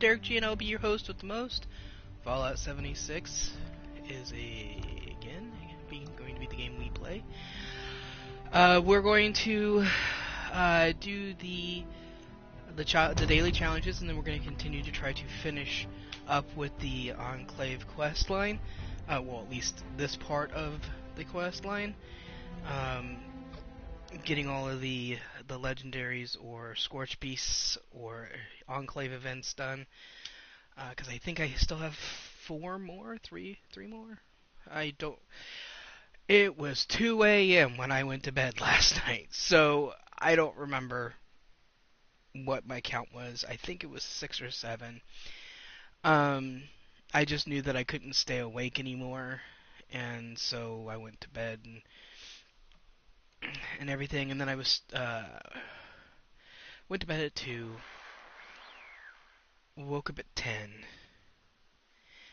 Derek G, and I'll be your host with the most. Fallout 76 is going to be the game we play. We're going to do the daily challenges, and then we're going to continue to try to finish up with the Enclave quest line. Well, at least this part of the quest line. Getting all of the legendaries or Scorch Beasts or Enclave events done. Because I think I still have three more. I don't. It was 2 a.m. when I went to bed last night, so I don't remember what my count was. I think it was 6 or 7. I just knew that I couldn't stay awake anymore, and so I went to bed and everything. And then I went to bed at 2, woke up at 10,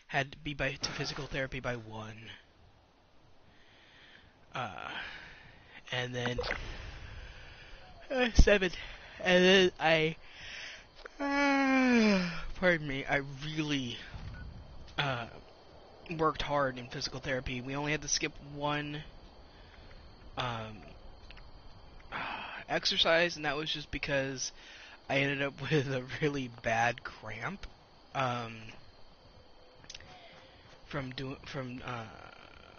had to be to physical therapy by 1. And then 7, and then pardon me, I really worked hard in physical therapy. We only had to skip one exercise, and that was just because I ended up with a really bad cramp from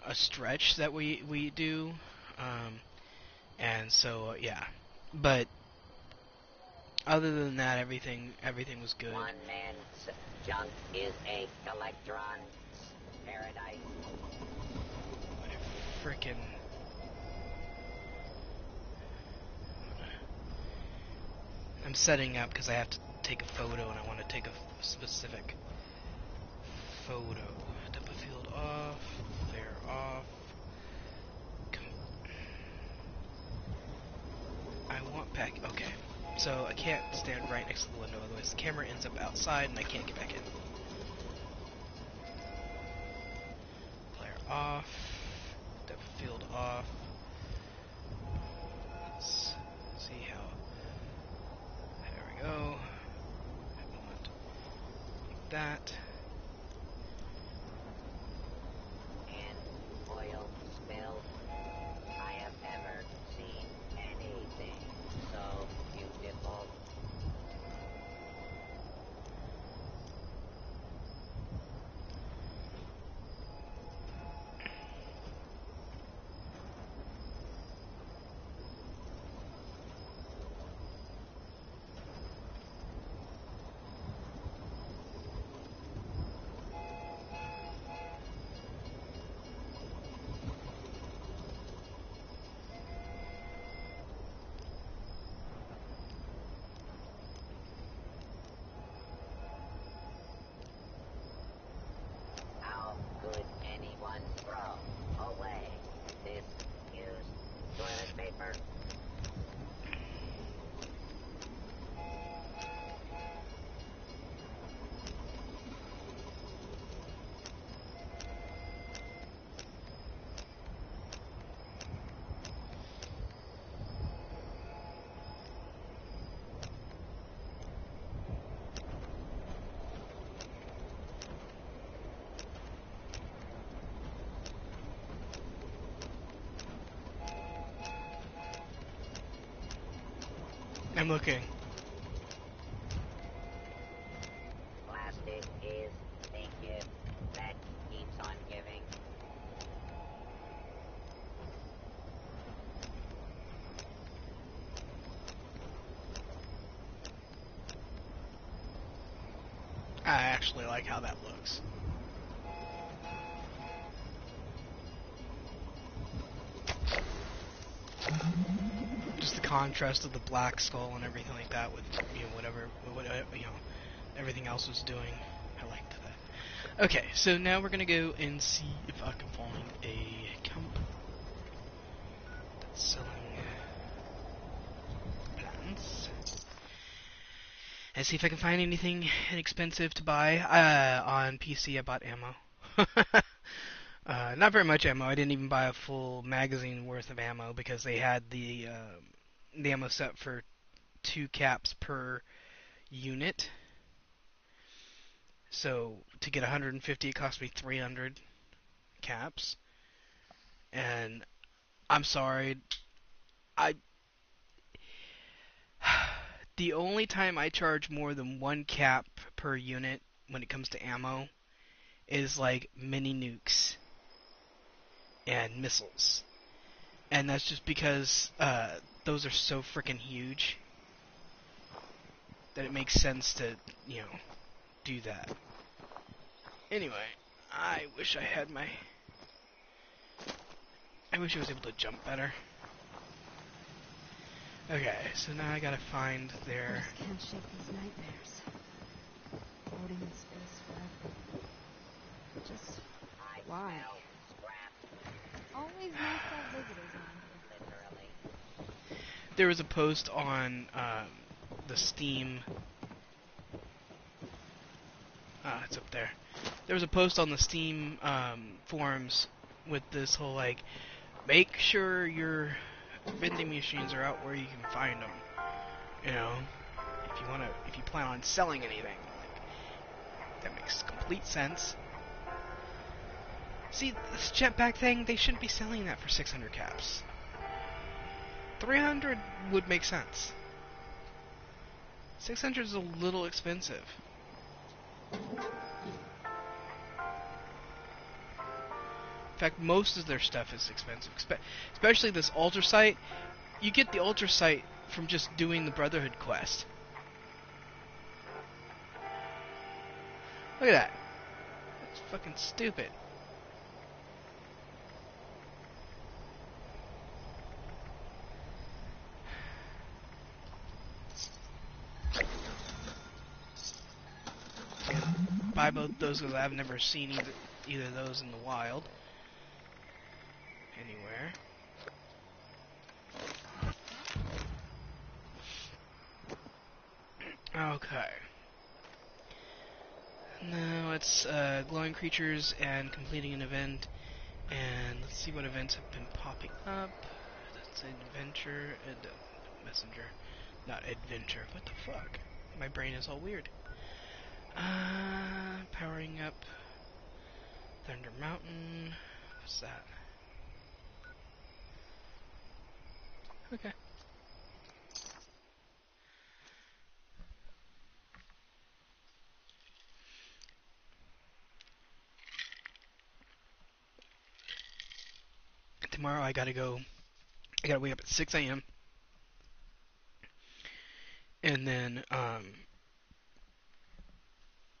a stretch that we do, and so yeah. But other than that, everything was good. One man's junk is a electron paradise. Frickin'. I'm setting up because I have to take a photo, and I want to take a specific photo. Depth of field off, flare off. I want back. Okay. So I can't stand right next to the window, otherwise the camera ends up outside and I can't get back in. Flare off. Depth of field off. Let's see how. There we go. I want like that. And oil spill. I have never seen anything so beautiful. How could anyone throw away this used toilet paper? I'm looking. Plastic is the gift that keeps on giving. I actually like how that looks. Just the contrast of the black skull and everything like that with, whatever, everything else was doing. I liked that. Okay, so now we're gonna go and see if I can find a camp that's selling plants. And see if I can find anything inexpensive to buy. On PC, I bought ammo. Not very much ammo. I didn't even buy a full magazine worth of ammo because they had the ammo set for 2 caps per unit. So to get 150, it cost me 300 caps. And I'm sorry, I the only time I charge more than 1 cap per unit when it comes to ammo is like mini nukes and missiles. And that's just because those are so freaking huge that it makes sense to, do that. Anyway, I wish I was able to jump better. Okay, so now I gotta find their... I can't shake these nightmares. Floating in space forever. Just why? Always nice to have visitors around here. Literally. There was a post on the Steam... it's up there. There was a post on the Steam forums with this whole, like, make sure your vending machines are out where you can find them. You know, if you plan on selling anything, like, that makes complete sense. See, this jetpack thing, they shouldn't be selling that for 600 caps. 300 would make sense. 600 is a little expensive. In fact, most of their stuff is expensive, especially this Altar Site. You get the Altar Site from just doing the Brotherhood quest. Look at that. That's fucking stupid. Buy both those because I've never seen either of those in the wild. Anywhere. Okay. Now it's glowing creatures and completing an event. And let's see what events have been popping up. That's adventure and messenger. Not adventure. What the fuck? My brain is all weird. Powering up Thunder Mountain. What's that? Okay. Tomorrow I gotta wake up at 6 a.m. and then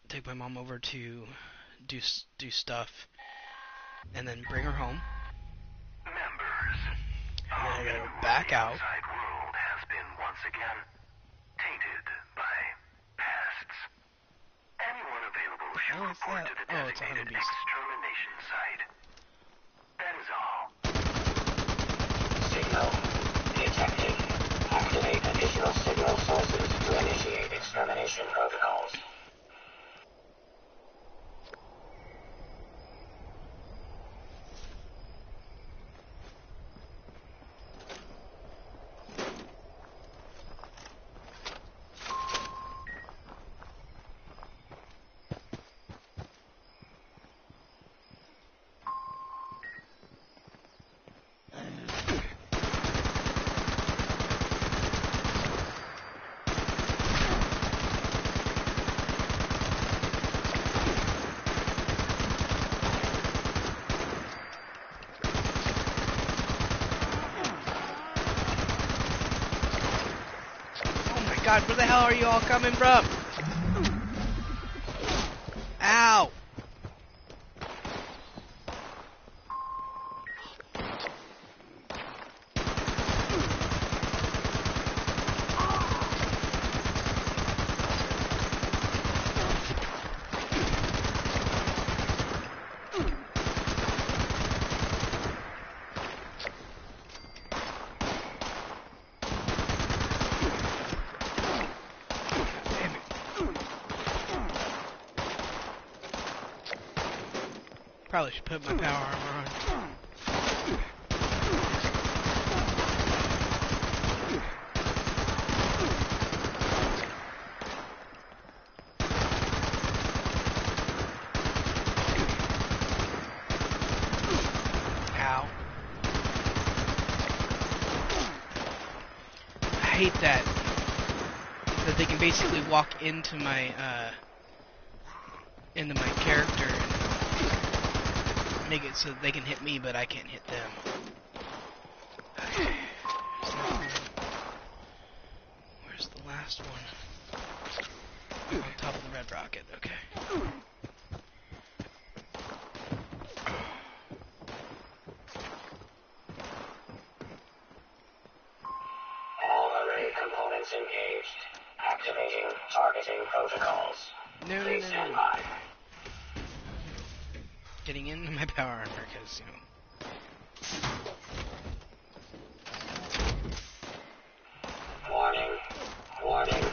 take my mom over to do stuff, and then bring her home. Members, And then I gotta go back out. the outside world has been once again tainted by pests. Anyone available should hell is report that? to the Oh, it's a designated honeybeast. extermination site. That is all. Signal detected. Activate additional signal sources to initiate extermination protocols. God, where the hell are you all coming from? Ow! Probably should put my power armor on. hate that they can basically walk into my character and make it so they can hit me, but I can't hit them. Okay. Where's the last one? On top of the red rocket. Okay. All array components engaged. Activating targeting protocols. No, Please stand by. Getting into my power armor, because, Warning. Warning.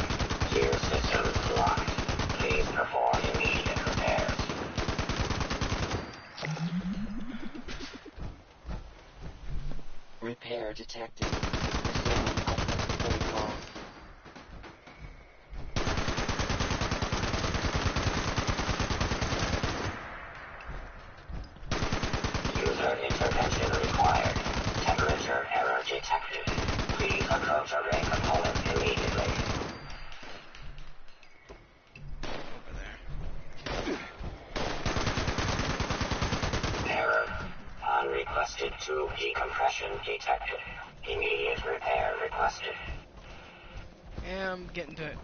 Gear system locked. Please perform immediate repairs. Repair detected. Resuming uplink protocol. User intervention required. Temperature error detected. Please approach array component immediately. over there. Error. Unrequested tube decompression detected. Immediate repair requested. Yeah, I'm getting to it.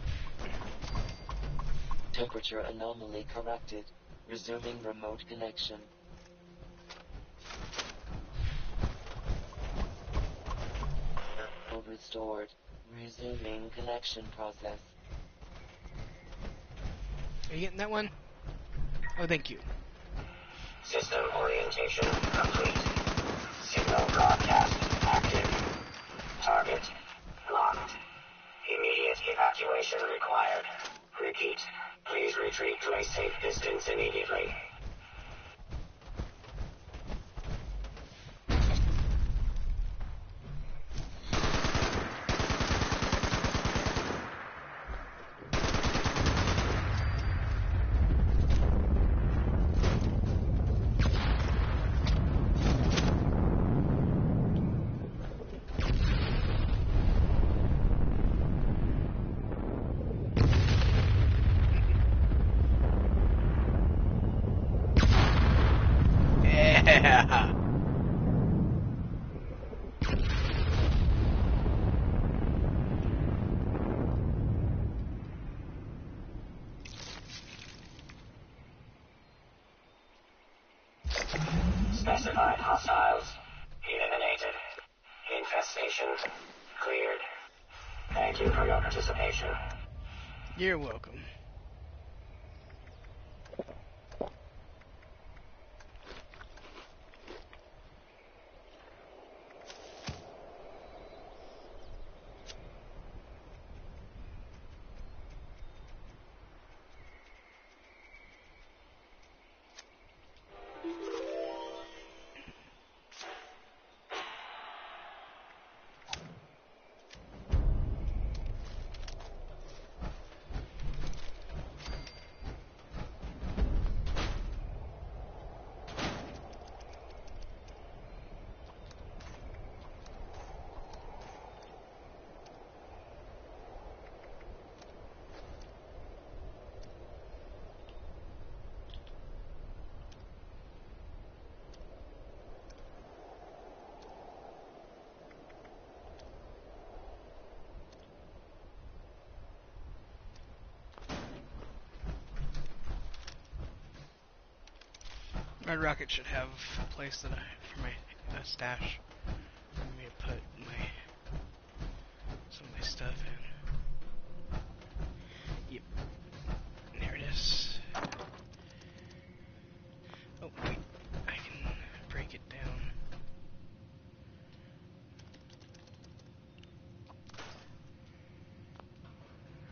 Temperature anomaly corrected. Resuming remote connection. Restored. Resuming connection process. Are you getting that one? Oh, thank you. System orientation complete. Signal broadcast active. Target locked. Immediate evacuation required. Repeat. Please retreat to a safe distance immediately. Yeah. Specified hostiles eliminated. Infestation cleared. Thank you for your participation. You're welcome. Red Rocket should have a place that for my stash. For me to put some of my stuff in. Yep. There it is. Oh wait, I can break it down.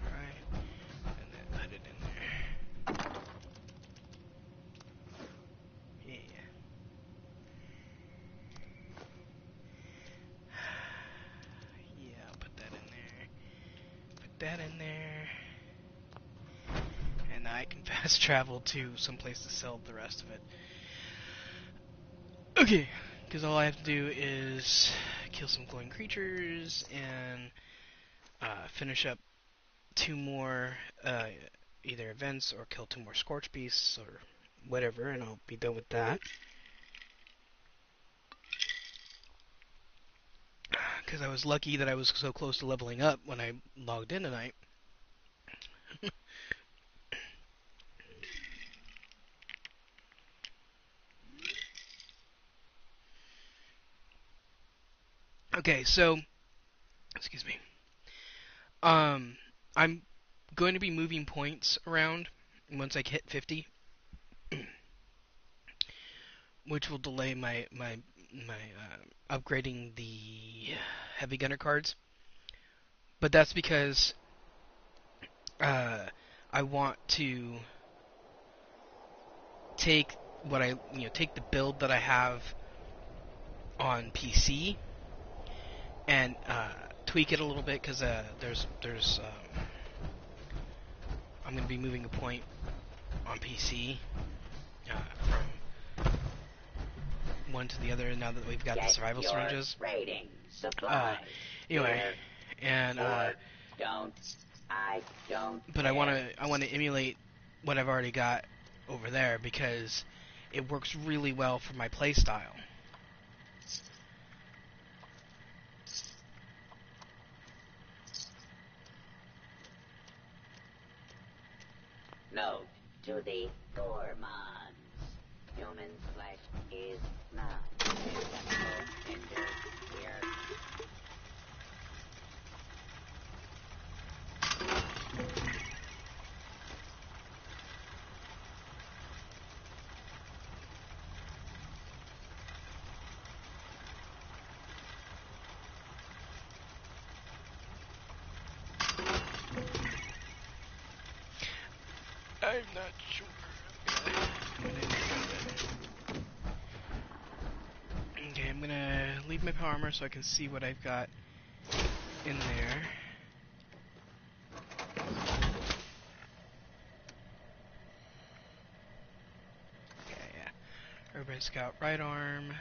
Right, and then put it in there. Yeah. Yeah, I'll put that in there. Put that in there. And I can fast travel to someplace to sell the rest of it. Okay, because all I have to do is kill some glowing creatures and finish up 2 more either events or kill 2 more Scorch Beasts or whatever, and I'll be done with that. Because I was lucky that I was so close to leveling up when I logged in tonight. Okay, so excuse me. I'm going to be moving points around once I hit 50, which will delay my upgrading the heavy gunner cards. But that's because I want to take take the build that I have on PC and tweak it a little bit, because there's I'm going to be moving a point on PC from one to the other now that we've got the survival syringes. Rating, supply, Anyway, and but I want to emulate what I've already got over there because it works really well for my playstyle. Note to the Gormons. Human flesh is not acceptable here. I'm not sure. Okay, I'm gonna leave my power armor so I can see what I've got in there. Okay, yeah. Urban Scout right arm.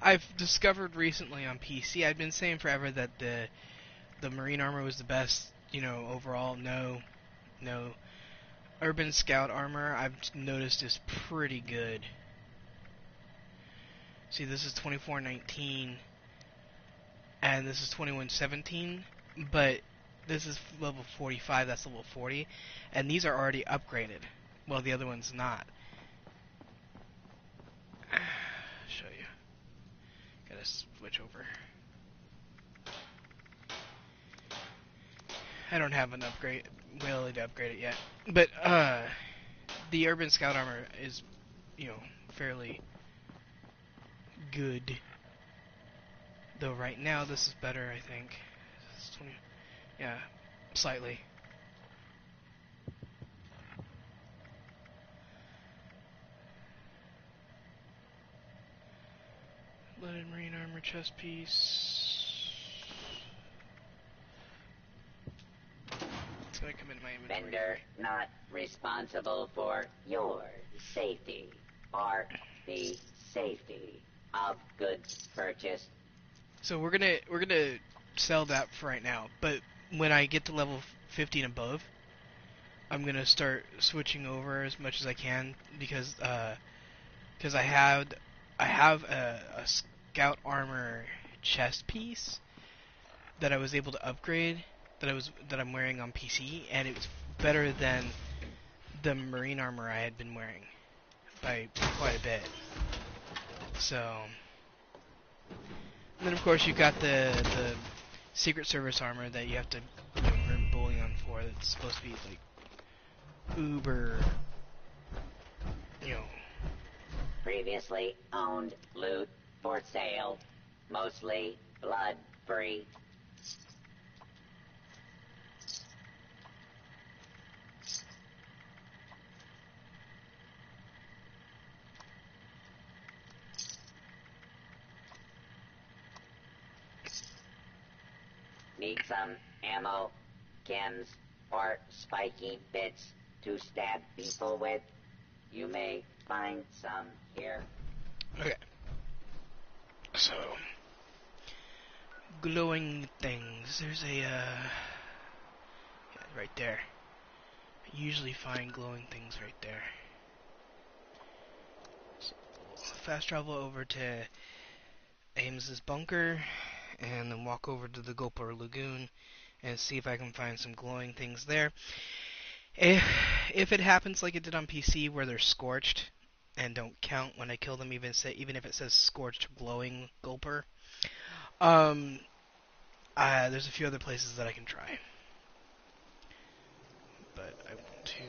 I've discovered recently on PC. I've been saying forever that the Marine armor was the best, overall. No. Urban Scout armor, I've noticed, is pretty good. See, this is 2419, and this is 2117, but this is level 45, that's level 40, and these are already upgraded, while the other one's not. Show you. Gotta switch over. I don't have an ability to upgrade it yet, but the Urban Scout armor is, fairly good. Though right now this is better, I think. Yeah, slightly. Leaded Marine armor chest piece. It's gonna come in my inventory. Vendor not responsible for your safety or the safety of goods purchased. So we're gonna sell that for right now, but when I get to level 50 and above, I'm gonna start switching over as much as I can because I have a scout armor chest piece that I was able to upgrade that I'm wearing on PC, and it was better than the Marine armor I had been wearing by quite a bit. So, and then of course you've got the Secret Service armor that you have to earn bullion for. That's supposed to be like uber, Previously owned loot for sale, mostly blood-free. Need some ammo, chems, or spiky bits to stab people with? You may find some here. Okay. So, glowing things. There's a, yeah, right there. I usually find glowing things right there. So we'll fast travel over to Amos's bunker, and then walk over to the Gulper Lagoon, and see if I can find some glowing things there. If it happens like it did on PC, where they're scorched, and don't count when I kill them, even if it says scorched glowing Gulper, there's a few other places that I can try. But I want to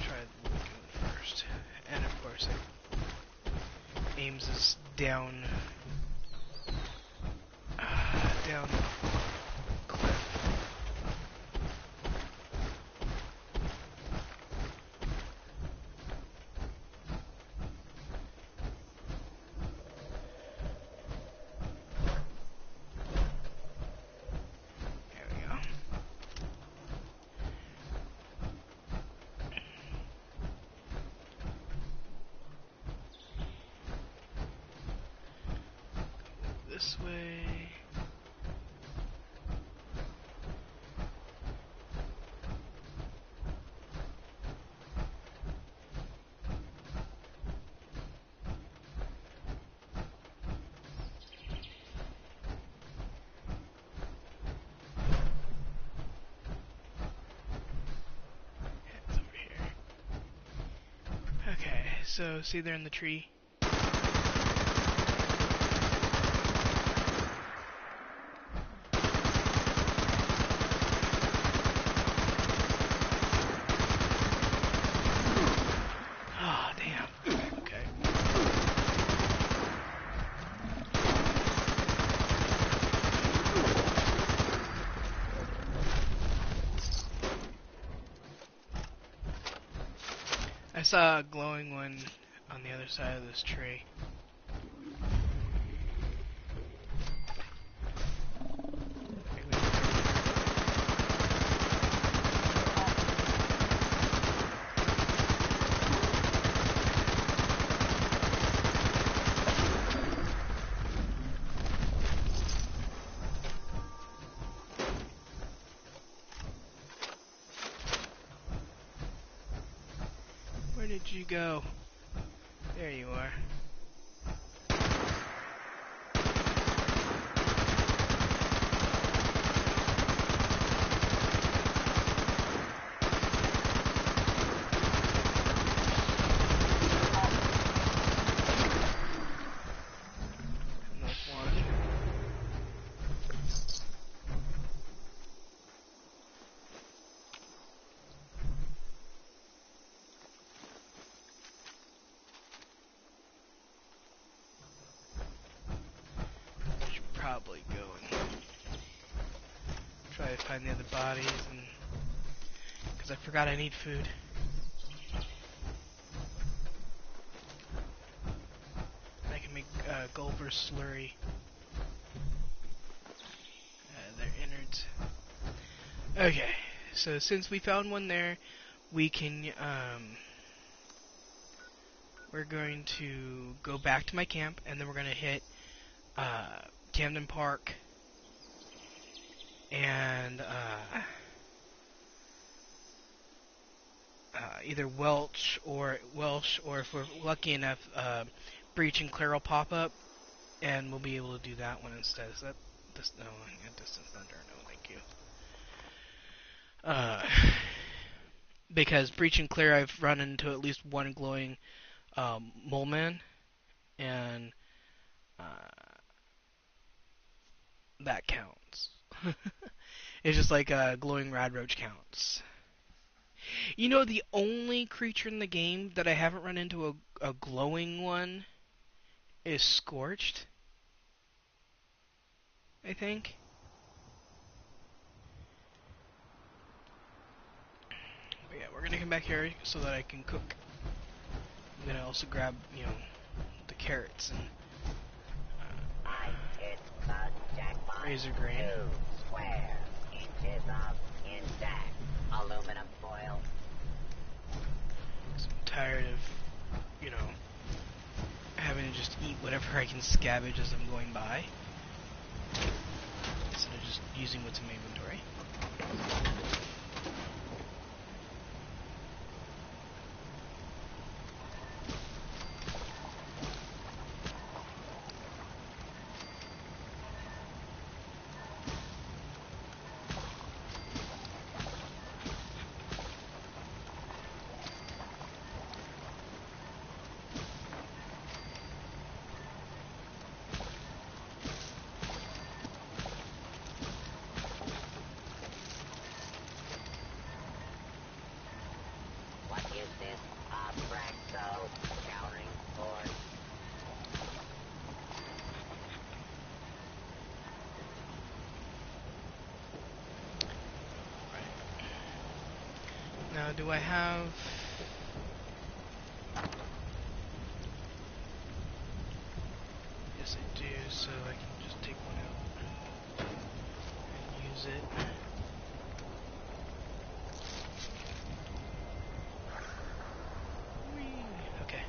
try the lagoon first. And of course, Ames is down the cliff. There we go. This way. It's over here. Okay, so see there in the tree? Oh, damn. Okay. I saw a glowing one on the other side of this tree. Where did you go? There you are. Another one. Should probably go and try to find the other bodies, and because I forgot I need food. I can make Gulper slurry. Their innards. Okay, so since we found one there, we can we're going to go back to my camp, and then we're gonna hit Camden Park and either Welsh, or if we're lucky enough, Breach and Clear will pop up, and we'll be able to do that one instead. Is that this? No, Distance Thunder. No, thank you. Because Breach and Clear, I've run into at least one glowing mole man, and that counts. It's just like glowing radroach counts. You know, the only creature in the game that I haven't run into a glowing one is Scorched, I think. But yeah, we're gonna come back here so that I can cook. I'm gonna also grab, the carrots and It's the jackpot. razor grain. 2 square inches of intact aluminum foil. So I'm tired of, having to just eat whatever where I can scavenge as I'm going by, instead of just using what's in my inventory. What is this? Abraxo scouting for? Now, do I have... Yes, I do, so I can just take one out and use it. Whee! Okay.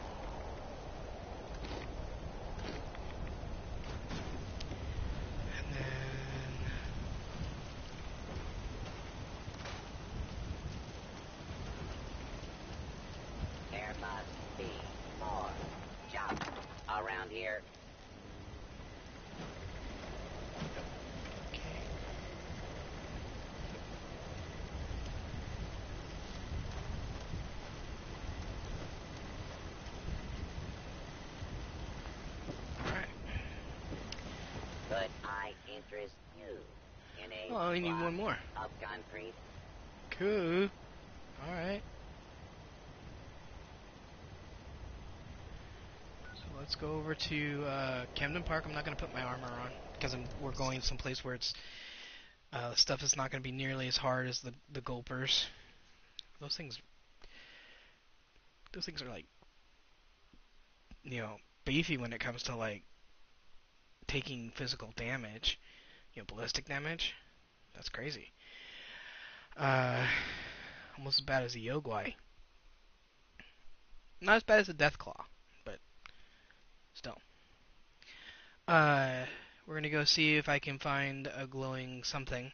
And then... There must be more junk around here. Okay. Alright. Could I interest you in a Oh, I only need block one more. of concrete? Cool. Alright. So let's go over to Camden Park. I'm not going to put my armor on because we're going someplace where it's stuff is not going to be nearly as hard as the gulpers. Those things are like, you know, beefy when it comes to like taking physical damage, you know, ballistic damage. That's crazy. Almost as bad as the Yogwai. Not as bad as the Deathclaw, but still. We're gonna go see if I can find a glowing something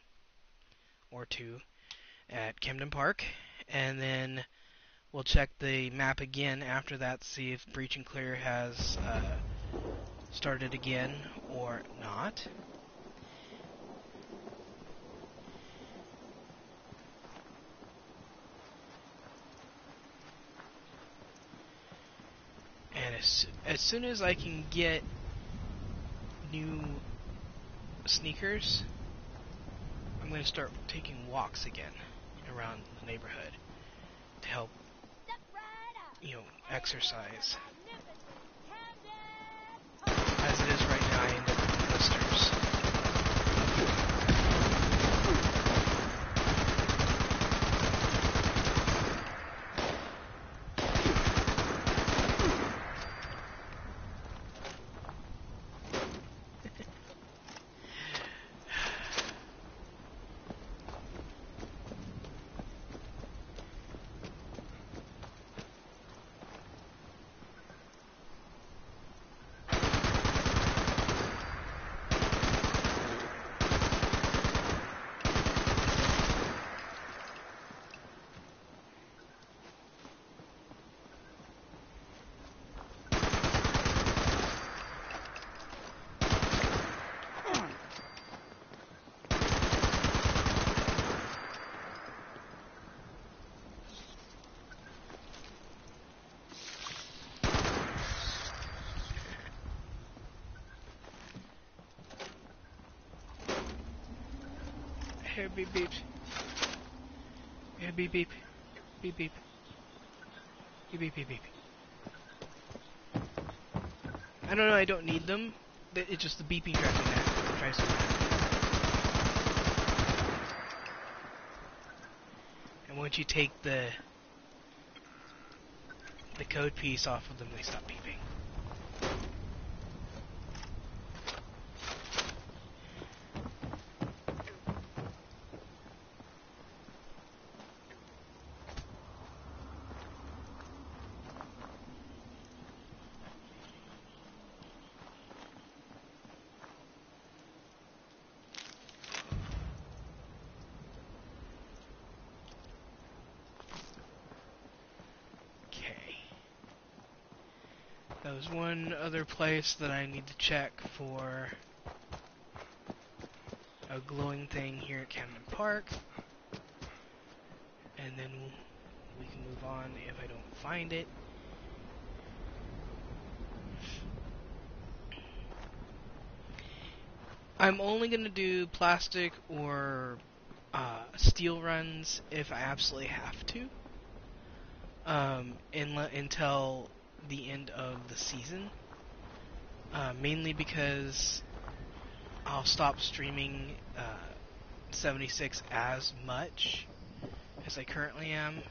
or two at Camden Park, and then we'll check the map again after that, see if Breach and Clear has started again or not. And as soon as I can get new sneakers, I'm going to start taking walks again around the neighborhood to help, you know, exercise. As it is right now, I end up with blisters. Here, beep beep. Here, beep beep. Beep beep. Beep beep beep beep. I don't know, I don't need them. It's just the beeping drives me mad. Drives me mad. And once you take the code piece off of them, they stop beeping. There's one other place that I need to check for a glowing thing here at Camden Park. And then we can move on if I don't find it. I'm only going to do plastic or steel runs if I absolutely have to. Until the end of the season. Mainly because I'll stop streaming 76 as much as I currently am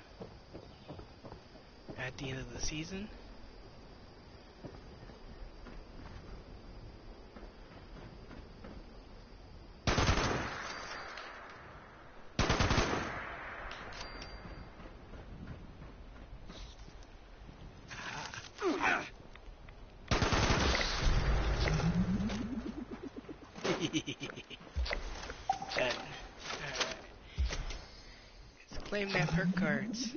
at the end of the season. Done. Alright. Let's claim that perk cards.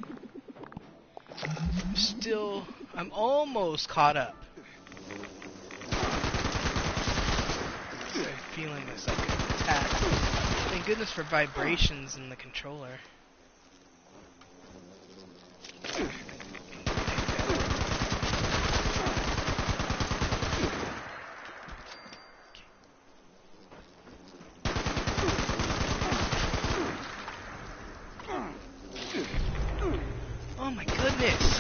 I'm almost caught up. I'm feeling this like an attack. Thank goodness for vibrations in the controller. Oh my goodness!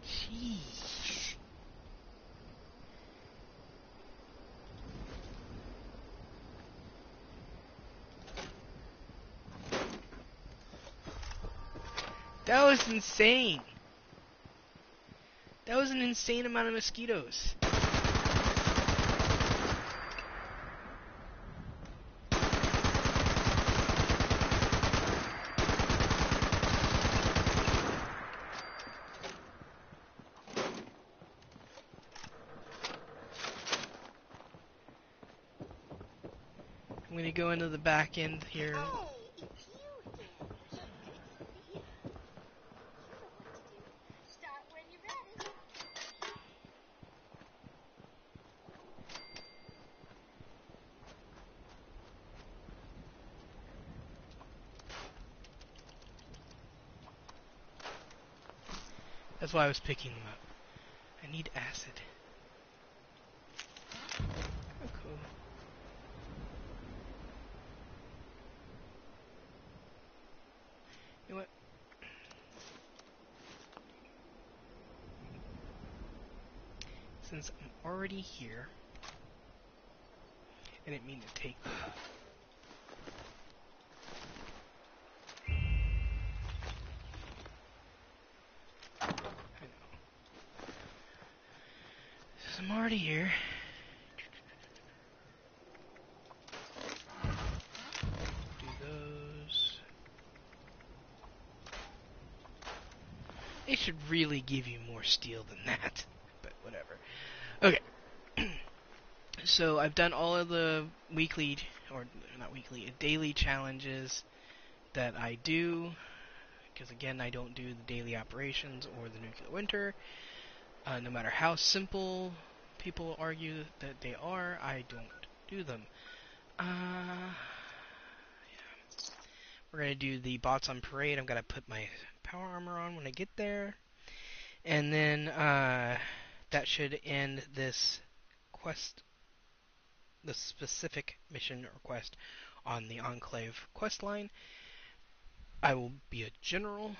Jeez. That was insane. That was an insane amount of mosquitoes. I'm gonna go into the back end here. That's why I was picking them up. I need acid. Oh, cool. You know what? Since I'm already here, I didn't mean to take them. I know. Since I'm already here, do those. They should really give you more steel than that, but whatever. Okay. So I've done all of the weekly, or not weekly, daily challenges that I do, because again I don't do the daily operations or the nuclear winter. No matter how simple people argue that they are, I don't do them. Yeah. We're gonna do the bots on parade. I'm gonna put my power armor on when I get there, and then that should end this quest. The specific mission or quest on the Enclave quest line. I will be a general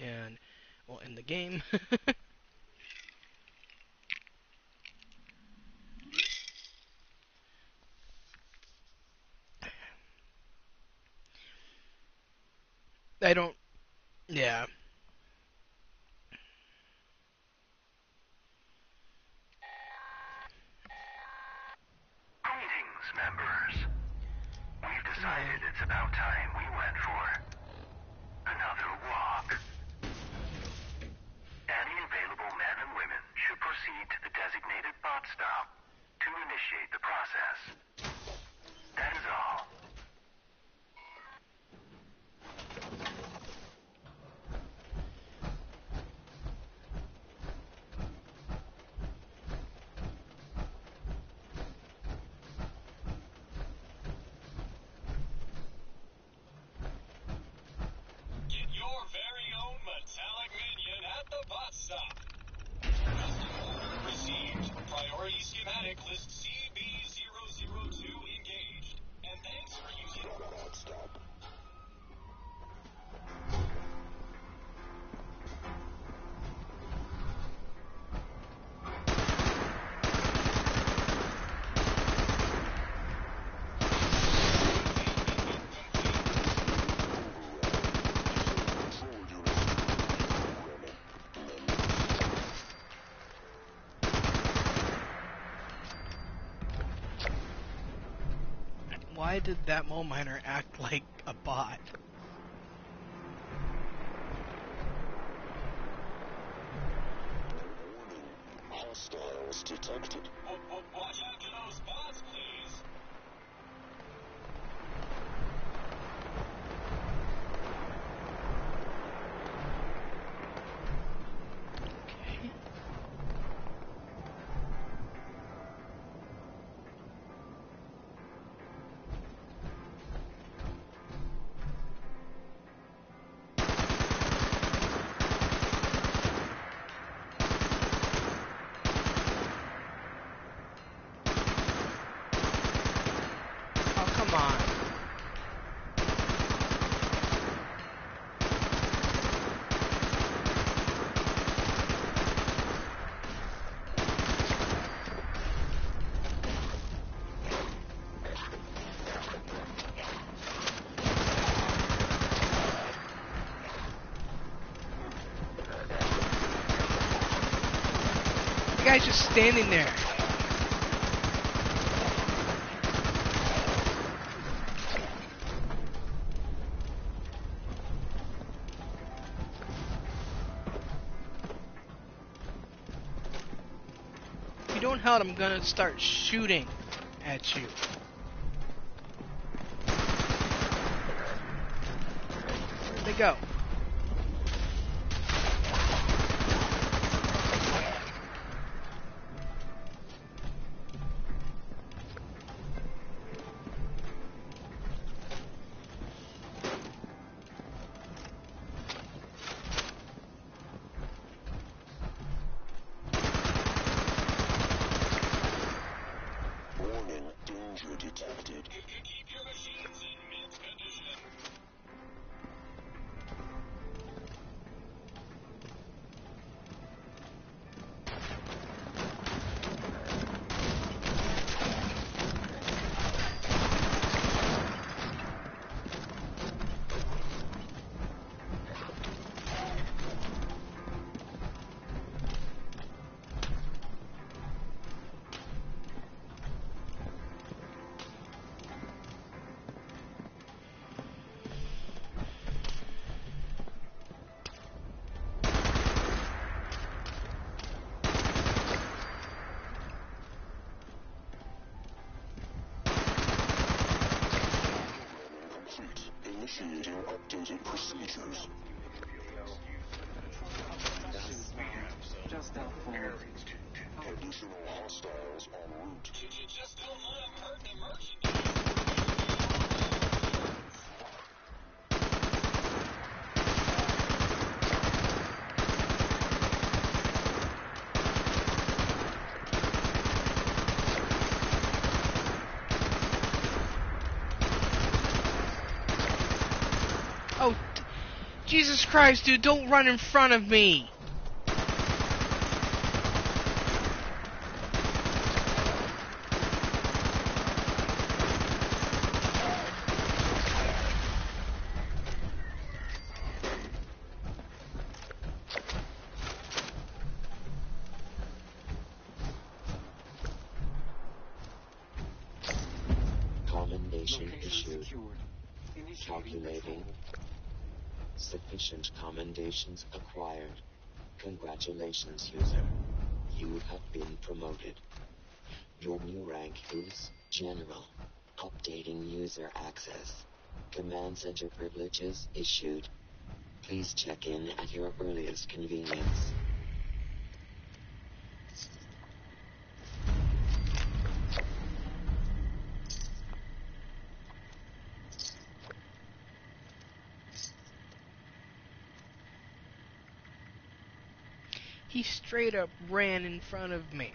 and we'll end the game. I don't. Yeah. Greetings, members. We've decided it's about time we went for another walk. Any available men and women should proceed to the designated bot stop to initiate the process. bot stop. Received. Priority schematic list CB002 engaged. And thanks for using bot stop. Why did that mole miner act like a bot? Hostiles detected. Watch after those bots, please. Okay. Oh, come on. The guy's just standing there. If you don't help, I'm gonna start shooting at you. Where'd they go? Warning, danger detected. Keep your machines in mint condition. Initiating updated procedures. Just helpful. Additional hostiles en route. You just don't want to hurt the merchant. Oh, Jesus Christ, dude, don't run in front of me. Commendation issued. Calculating. Sufficient commendations acquired. Congratulations, user. You have been promoted. Your new rank is General. Updating user access. Command center privileges issued. Please check in at your earliest convenience. He straight up ran in front of me.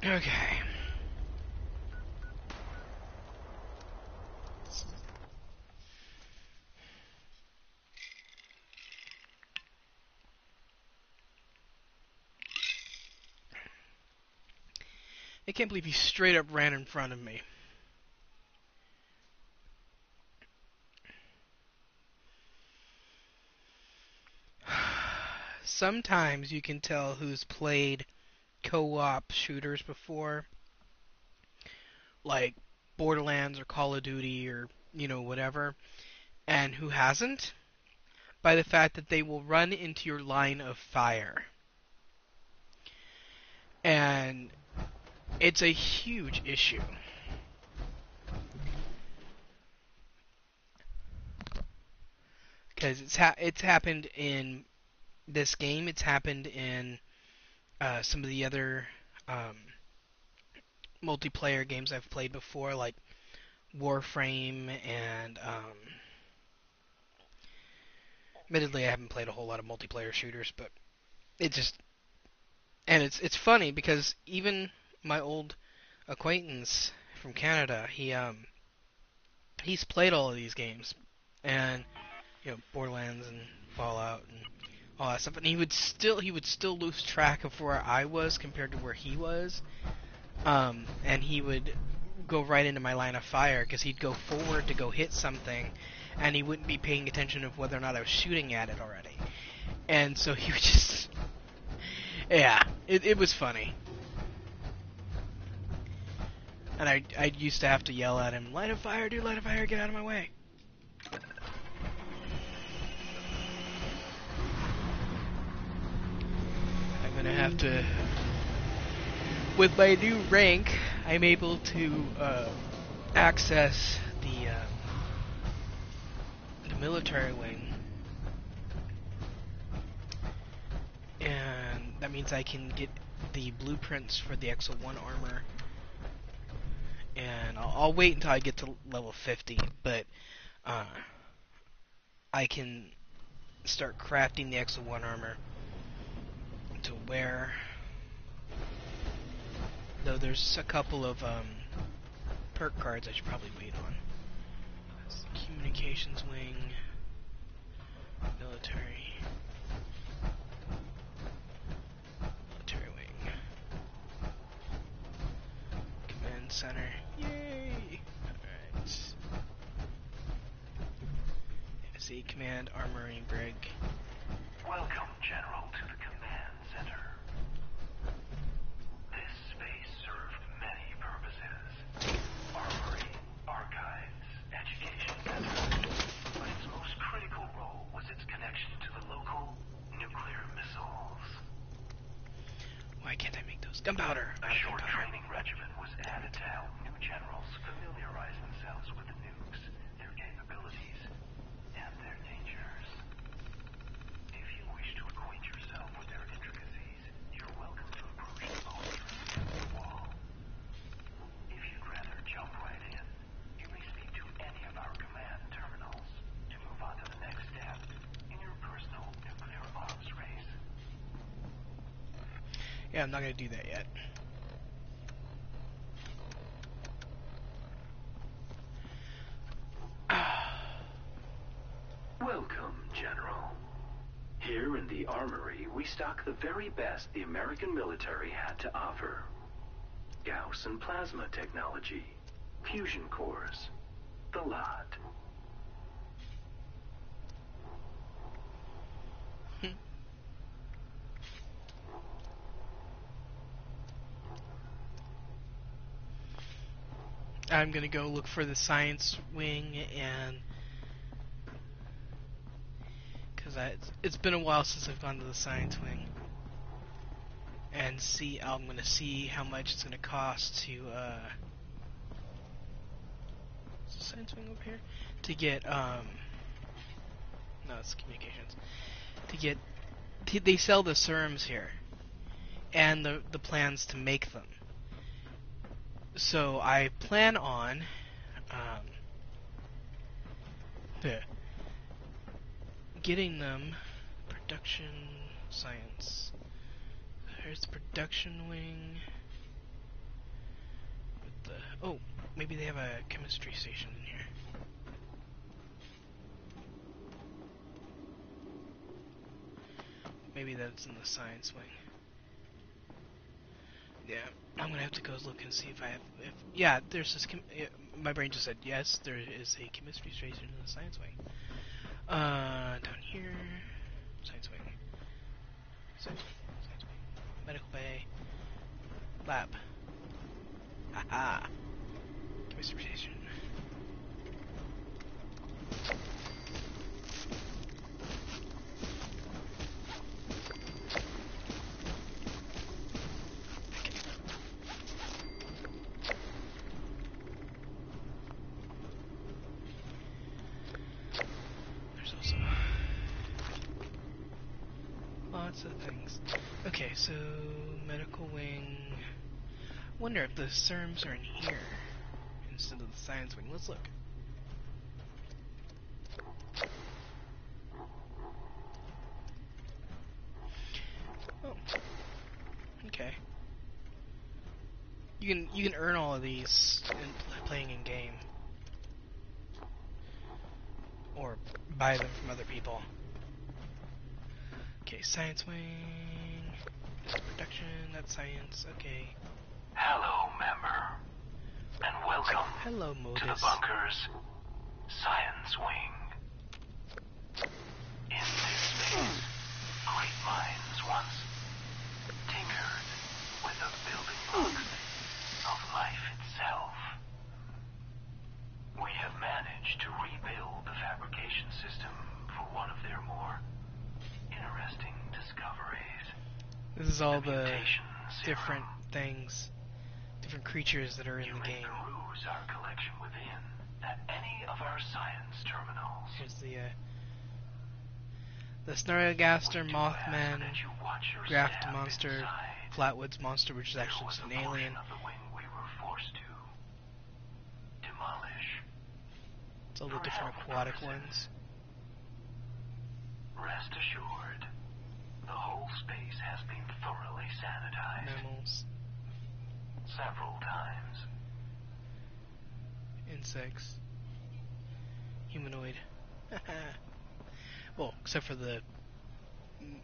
Okay. I can't believe he straight up ran in front of me. Sometimes you can tell who's played co-op shooters before, like Borderlands or Call of Duty or, whatever, and who hasn't, by the fact that they will run into your line of fire. And it's a huge issue. Because it's happened in this game, it's happened in some of the other multiplayer games I've played before, like Warframe, and admittedly I haven't played a whole lot of multiplayer shooters, but it just, and it's funny because even my old acquaintance from Canada, he's played all of these games, and Borderlands and Fallout and all that stuff, and he would still lose track of where I was compared to where he was, and he would go right into my line of fire because he'd go forward to go hit something, and he wouldn't be paying attention of whether or not I was shooting at it already, and so he would just, yeah, it was funny. And I used to have to yell at him, "Line of fire, dude, line of fire, get out of my way." I'm gonna have to, with my new rank, I'm able to access the military wing, and that means I can get the blueprints for the XL1 armor. And I'll wait until I get to level 50, but I can start crafting the XL1 armor to wear. Though there's a couple of perk cards I should probably wait on. That's the communications wing, military wing, command center. Yay! Alright. See, command armory brig. Welcome, General, to the command center. This space served many purposes. Armory, archives, education center. But its most critical role was its connection to the local nuclear missiles. Why can't I make those? Gunpowder! A short training regimen was added to help new generals familiarize themselves with the nukes, their capabilities, and their dangers. If you wish to acquaint yourself with their intricacies, you're welcome to approach the poster at the wall. If you'd rather jump right in, you may speak to any of our command terminals to move on to the next step in your personal nuclear arms race. Yeah, I'm not gonna do that yet. Welcome, General. Here in the Armory, we stock the very best the American military had to offer. Gauss and plasma technology, fusion cores, the lot. I'm gonna go look for the science wing, and because it's been a while since I've gone to the science wing, and I'm gonna see how much it's gonna cost to is the science wing over here, to get no, it's communications, to get they sell the serums here and the plans to make them. So I plan on getting them. Production science. Here's the production wing. With the maybe they have a chemistry station in here. Maybe that's in the science wing. Yeah, I'm gonna have to go look and see if I have. Yeah, there's this. My brain just said yes. There is a chemistry station in the science wing. Down here, science wing, science wing, medical bay, lab. Aha! Chemistry station. Lots of things. Okay, so medical wing. Wonder if the serums are in here instead of the science wing. Let's look. Oh, okay. You can earn all of these in playing in game, or buy them from other people. Okay, science wing. That's production. That's science. Okay. Hello, member, and welcome Hello, to the Modus. bunker's science wing. In this space, great minds once tinkered with the building blocks of life itself. We have managed to rebuild the fabrication system for one of their more interesting discoveries. This is all the mutation different serum. things, different creatures that are in You the may game. peruse our collection within at any of our science terminals. Here's the Snargaster, We do ask Mothman, that you watch your Graft step Monster, inside. Flatwoods Monster, which is There actually was just a an alien. portion of the wing we were forced to demolish. It's all the For different health aquatic purposes. ones. Rest assured, the whole space has been thoroughly sanitized Mammals, several times. insects, humanoid. Well, except for the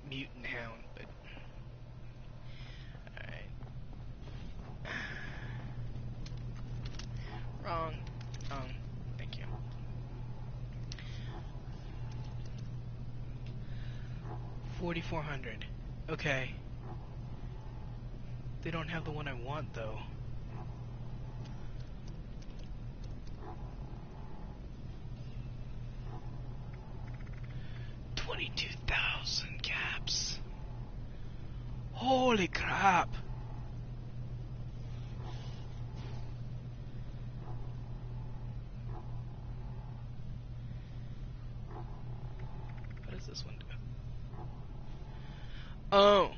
mutant hound, but alright. Wrong. Thank you. $4,400. Okay. They don't have the one I want though. $22,000 caps. Holy crap. What does this one do? Oh.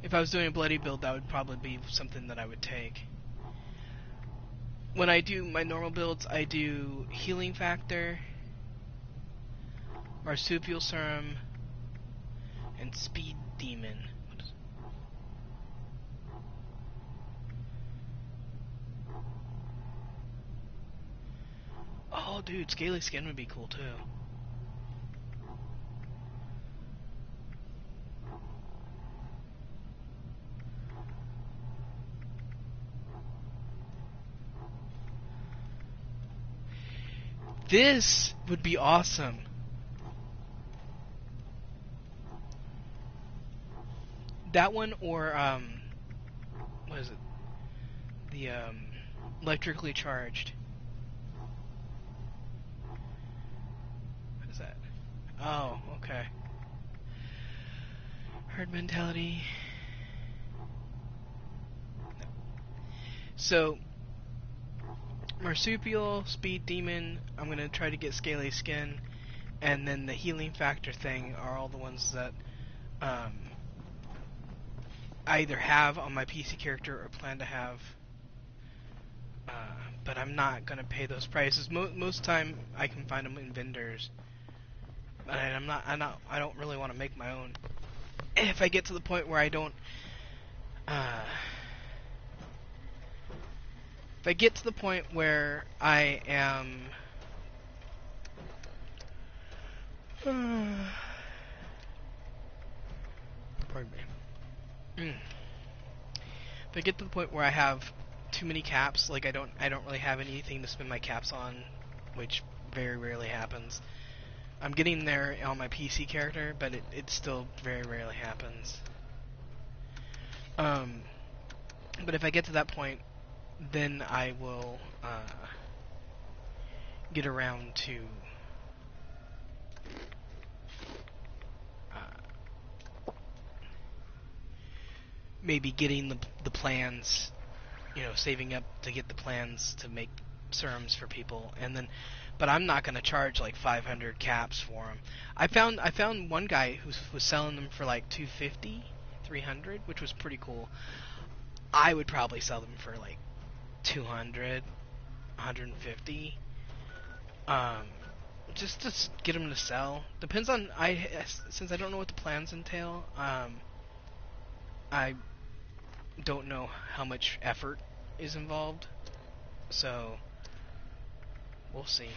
If I was doing a bloody build, that would probably be something that I would take. When I do my normal builds, I do healing factor, marsupial serum, and speed demon. What is Oh, dude, scaly skin would be cool too. This would be awesome. That one or what is it? The electrically charged. What is that? Oh, okay. Herd mentality. No. So marsupial, speed demon, I'm gonna try to get scaly skin, and then the healing factor thing are all the ones that I either have on my PC character or plan to have. But I'm not gonna pay those prices. Most time I can find them in vendors, and I don't really want to make my own. If I get to the point where I don't, if I get to the point where I am, pardon me. If I get to the point where I have too many caps, like I don't really have anything to spend my caps on, which very rarely happens. I'm getting there on my PC character, but it still very rarely happens. But if I get to that point, then I will get around to maybe getting the plans, saving up to get the plans to make serums for people, and then, but I'm not gonna charge like 500 caps for them. I found one guy who was selling them for like 250, 300, which was pretty cool. I would probably sell them for like 200, 150. Just to get them to sell. Depends on since I don't know what the plans entail. I don't know how much effort is involved, so we'll see.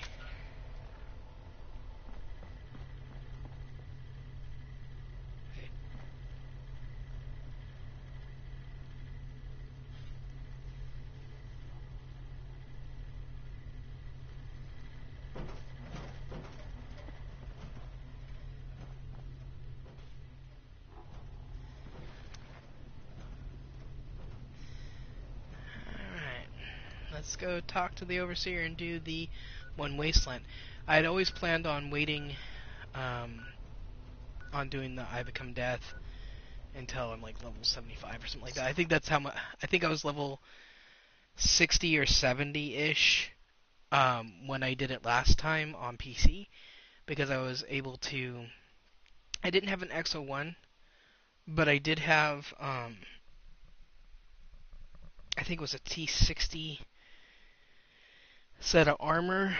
Let's go talk to the overseer and do the one wasteland. I had always planned on waiting on doing the I Become Death until I'm like level 75 or something like that. I think that's how much. I think I was level 60 or 70-ish when I did it last time on PC, because I was able to. I didn't have an XO1, but I did have I think it was a T60 set of armor,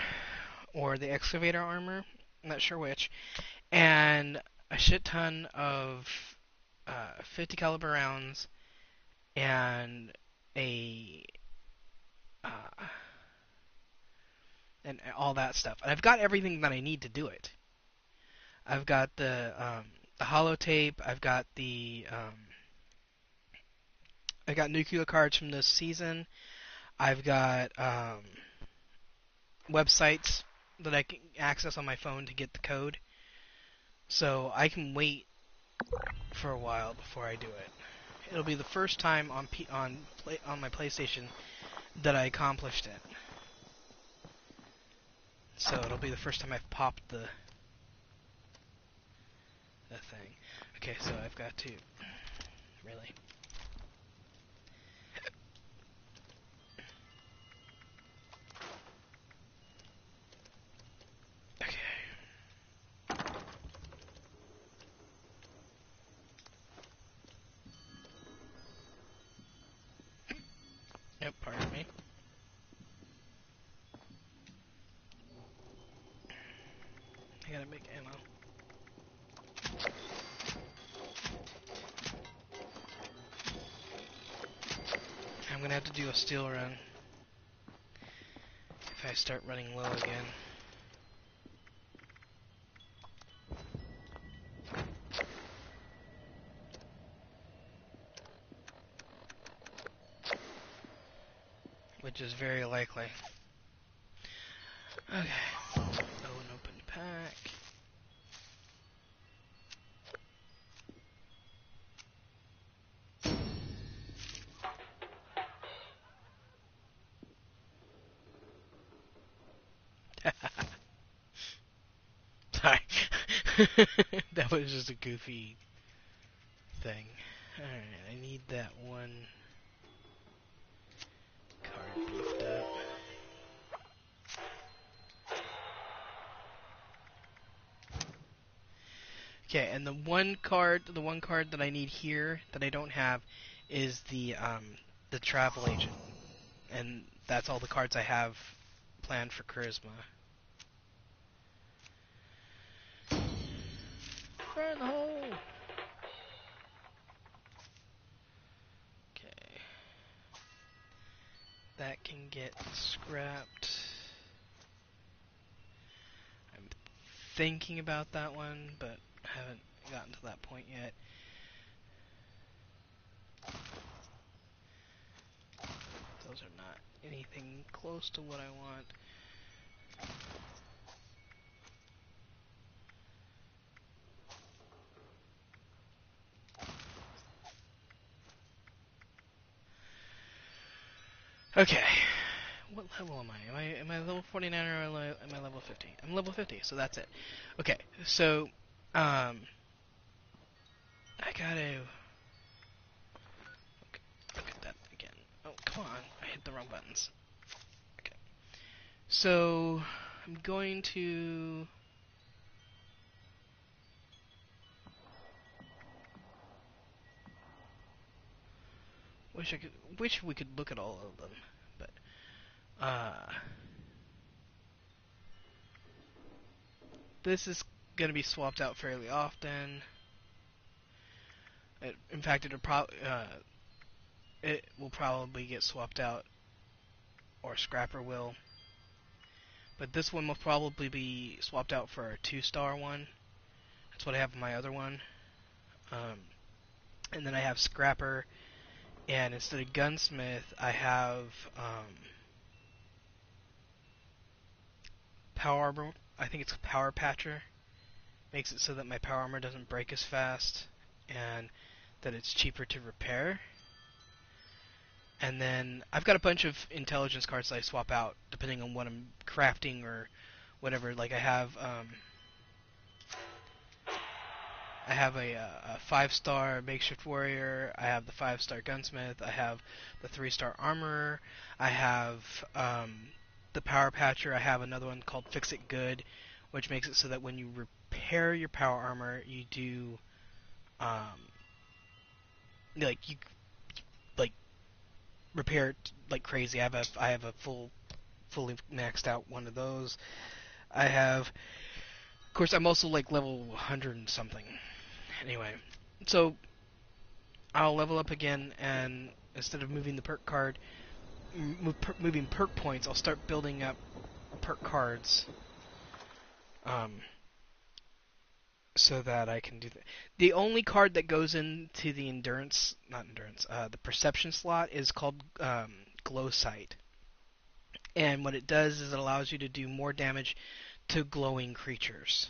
or the excavator armor, I'm not sure which, and a shit ton of 50 caliber rounds, and and all that stuff. And I've got everything that I need to do it. I've got the holotape. I've got I got nuclear cards from this season. I've got websites that I can access on my phone to get the code, so I can wait for a while before I do it. It'll be the first time on my PlayStation that I accomplished it, so it'll be the first time I've popped the thing. Okay, so I've got to really. Yep, pardon me. I gotta make ammo. I'm gonna have to do a steel run if I start running low again. Which is very likely. Okay. That was just a goofy thing. Alright, I need that one card beefed up. Okay, and the one card that I need here that I don't have is the travel agent. And that's all the cards I have planned for charisma. Fire in the hole! Okay. That can get scrapped. I'm thinking about that one, but haven't gotten to that point yet. Those are not anything close to what I want. Okay. What level am I? Am I level 49 or am I level 50? I'm level 50, so that's it. Okay, so I gotta look at that again. Oh, come on. I hit the wrong buttons. Okay. So I'm going to wish we could look at all of them, but this is gonna be swapped out fairly often. In fact, it will probably get swapped out, or Scrapper will. But this one will probably be swapped out for a 2-star one. That's what I have in my other one. And then I have Scrapper, and instead of Gunsmith, I have Power Armor. I think it's Power Patcher. Makes it so that my power armor doesn't break as fast, and that it's cheaper to repair. And then I've got a bunch of intelligence cards that I swap out depending on what I'm crafting or whatever. Like I have a 5-star makeshift warrior. I have the 5-star gunsmith. I have the 3-star armorer. I have the power patcher. I have another one called Fix It Good, which makes it so that when you repair your power armor, you do repair it like crazy. I have a fully maxed out one of those. I have, of course, I'm also like level 100 and something. Anyway, so I'll level up again, and instead of moving the perk card, moving perk points, I'll start building up perk cards. So that I can do that. The only card that goes into the the perception slot is called Glow Sight. And what it does is it allows you to do more damage to glowing creatures.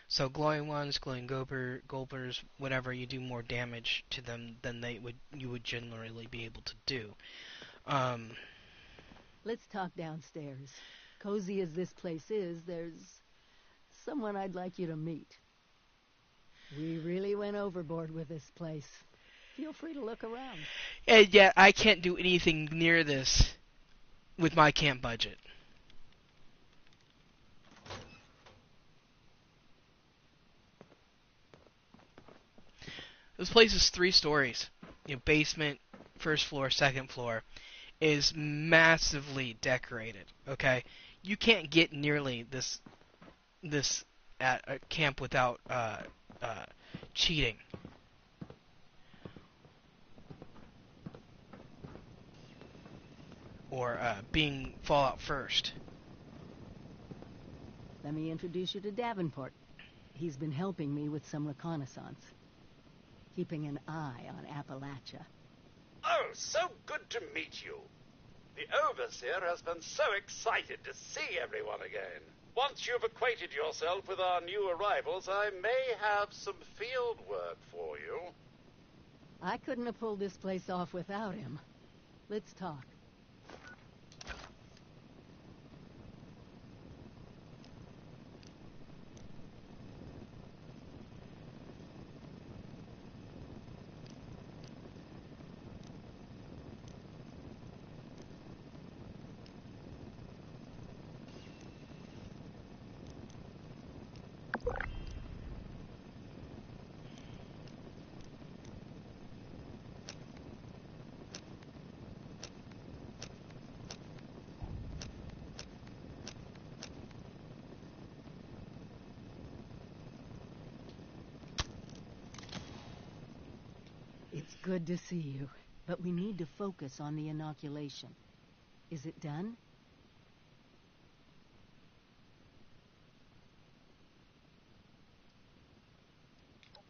So glowing ones, glowing gulpers, whatever, you do more damage to them than you would generally be able to do. Let's talk downstairs. Cozy as this place is, there's someone I'd like you to meet. We really went overboard with this place. Feel free to look around. And yet, I can't do anything near this with my camp budget. This place is 3 stories. Basement, first floor, second floor. Is massively decorated. Okay, you can't get nearly this at a camp without cheating. Or being Fallout first. Let me introduce you to Davenport. He's been helping me with some reconnaissance. Keeping an eye on Appalachia. Oh, so good to meet you. The Overseer has been so excited to see everyone again. Once you've acquainted yourself with our new arrivals, I may have some field work for you. I couldn't have pulled this place off without him. Let's talk. good to see you. But we need to focus on the inoculation. Is it done?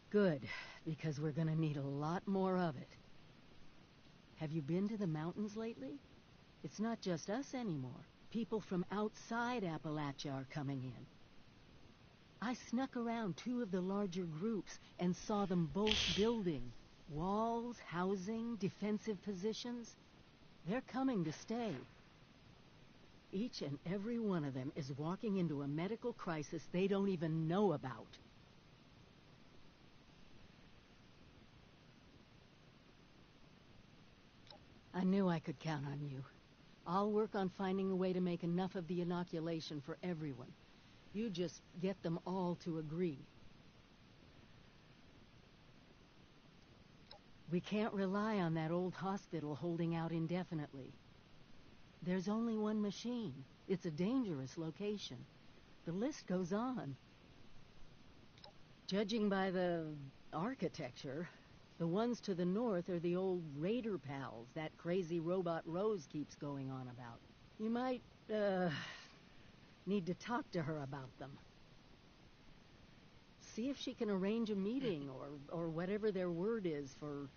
Good, because we're gonna need a lot more of it. Have you been to the mountains lately? It's not just us anymore. People from outside Appalachia are coming in. I snuck around 2 of the larger groups and saw them both building. Walls, housing, defensive positions. They're coming to stay. Each and every one of them is walking into a medical crisis they don't even know about. I knew I could count on you. I'll work on finding a way to make enough of the inoculation for everyone. You just get them all to agree. We can't rely on that old hospital holding out indefinitely. There's only one machine. It's a dangerous location. The list goes on. Judging by the architecture, the ones to the north are the old Raider pals that crazy robot Rose keeps going on about. You might, need to talk to her about them. See if she can arrange a meeting or whatever their word is for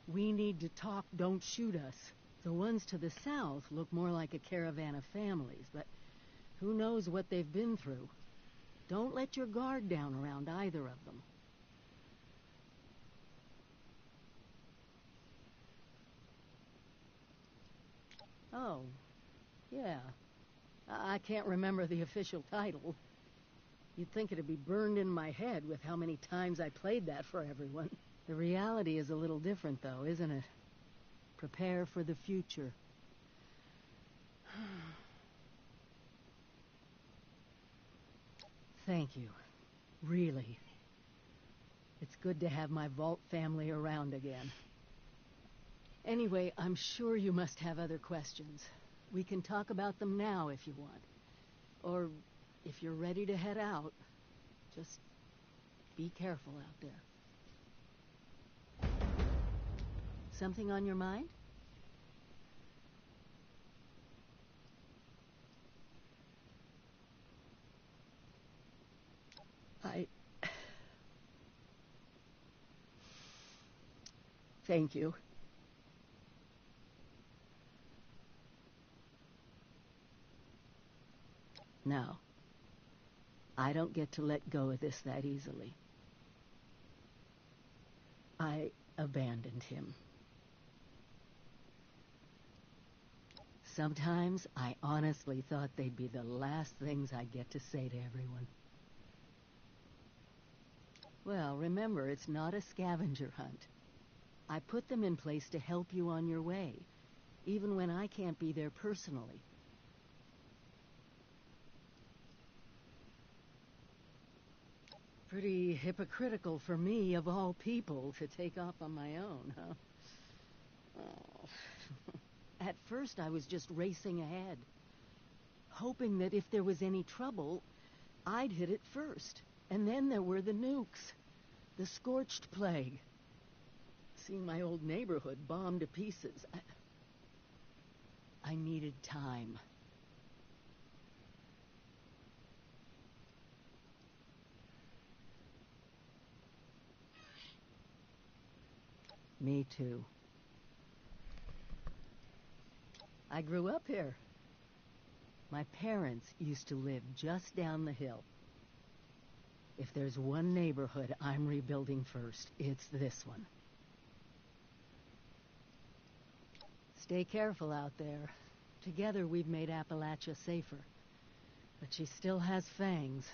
we need to talk, don't shoot us. The ones to the south look more like a caravan of families, but who knows what they've been through. Don't let your guard down around either of them. Oh, yeah. I can't remember the official title. You'd think it'd be burned in my head with how many times I played that for everyone. The reality is a little different, though, isn't it? Prepare for the future. Thank you. Really. It's good to have my Vault family around again. Anyway, I'm sure you must have other questions. We can talk about them now if you want. Or if you're ready to head out, just be careful out there. Something on your mind? Thank you. Now, I don't get to let go of this that easily. I abandoned him. Sometimes I honestly thought they'd be the last things I'd get to say to everyone. Well, remember, it's not a scavenger hunt. I put them in place to help you on your way, even when I can't be there personally. Pretty hypocritical for me, of all people, to take off on my own, huh? Oh. At first, I was just racing ahead, hoping that if there was any trouble, I'd hit it first. And then there were the nukes, the scorched plague. Seeing my old neighborhood bombed to pieces. I needed time. Me too. I grew up here. My parents used to live just down the hill. If there's one neighborhood I'm rebuilding first, it's this one. Stay careful out there. Together we've made Appalachia safer. But she still has fangs.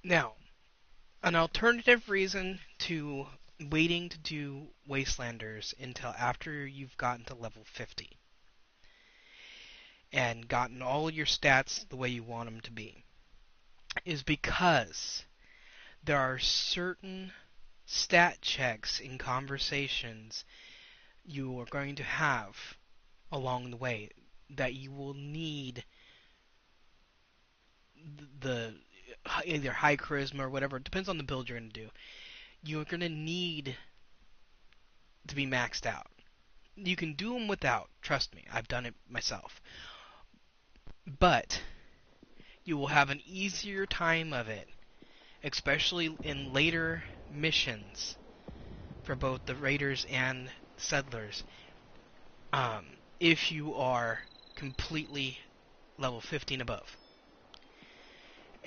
Now, an alternative reason to waiting to do Wastelanders until after you've gotten to level 50 and gotten all your stats the way you want them to be is because there are certain stat checks in conversations you are going to have along the way that you will need the either high charisma or whatever. It depends on the build you're going to do. You're going to need to be maxed out. You can do them without. Trust me, I've done it myself. But you will have an easier time of it, especially in later missions for both the raiders and settlers, if you are completely level 15 above.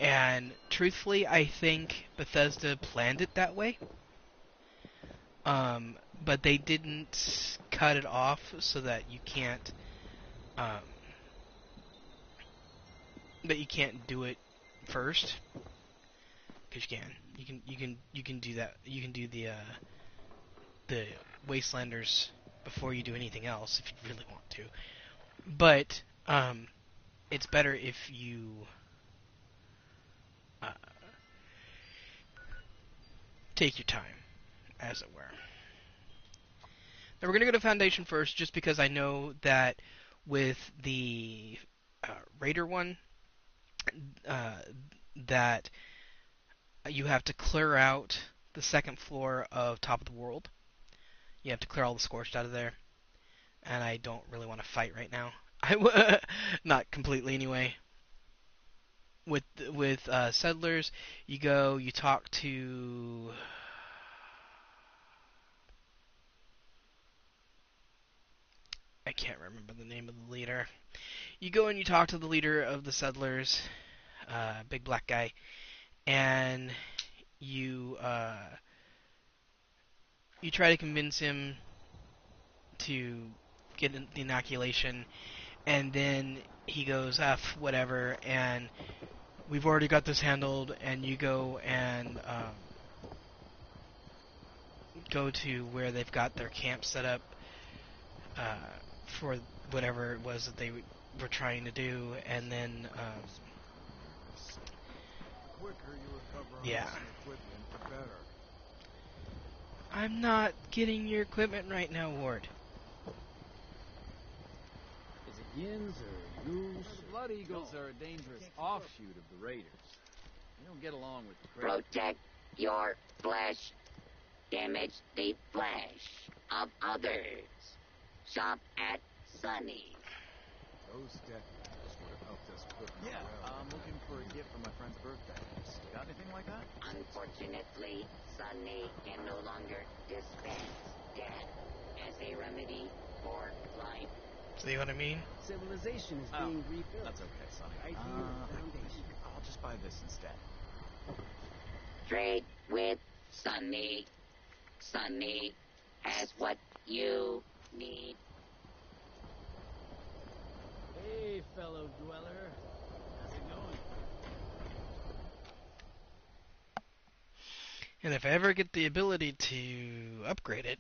And truthfully, I think Bethesda planned it that way. But they didn't cut it off so that you can't do it first. Because you can do that. You can do the Wastelanders before you do anything else if you really want to. But it's better if you take your time, as it were. Now we're going to go to Foundation first, just because I know that with the Raider one, that you have to clear out the second floor of Top of the World. You have to clear all the Scorched out of there, and I don't really want to fight right now. Not completely, anyway. With Settlers, you talk to... I can't remember the name of the leader. You go and you talk to the leader of the Settlers, big black guy, and you try to convince him to get the inoculation, and then he goes, whatever, and we've already got this handled, and you go and go to where they've got their camp set up for whatever it was that they were trying to do, and then yeah. I'm not getting your equipment right now, Ward. Is it Yins or Goose? The Blood Eagles are a dangerous offshoot of the Raiders. They don't get along with the Raiders. Protect your flesh. Damage the flesh of others. Shop at Sunny. Those deputies would have helped us put them I'm looking for a gift for my friend's birthday. Got anything like that? Unfortunately, Sunny can no longer dispense death as a remedy for life. See what I mean? Civilization is being rebuilt. That's okay, Sonny. Right here, Foundation. I'll just buy this instead. Trade with Sunny. Sunny has what you need. Hey, fellow dweller. How's it going? And if I ever get the ability to upgrade it,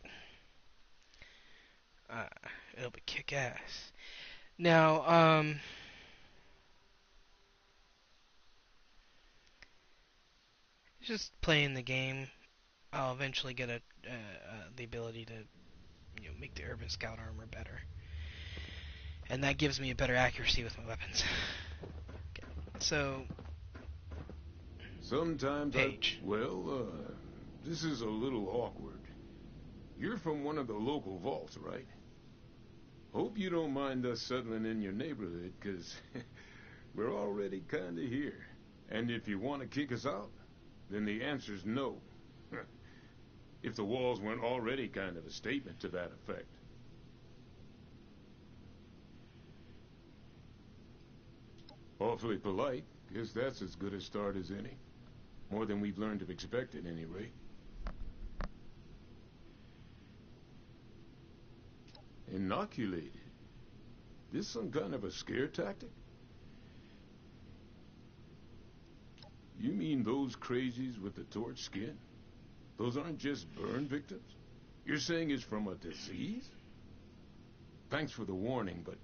it'll be kick-ass. Now, just playing the game, I'll eventually get the ability to, make the Urban Scout armor better, and that gives me a better accuracy with my weapons. Okay. So, sometimes Paige. This is a little awkward. You're from one of the local vaults, right? Hope you don't mind us settling in your neighborhood, 'cause we're already kinda here. And if you want to kick us out, then the answer's no. If the walls weren't already kind of a statement to that effect. Awfully polite. Guess that's as good a start as any. More than we've learned to expect at any rate. Inoculated? This some kind of a scare tactic? You mean mean those crazies with the torch skin? Those aren't just burn victims? You're saying it's from a disease? Thanks for the warning, but,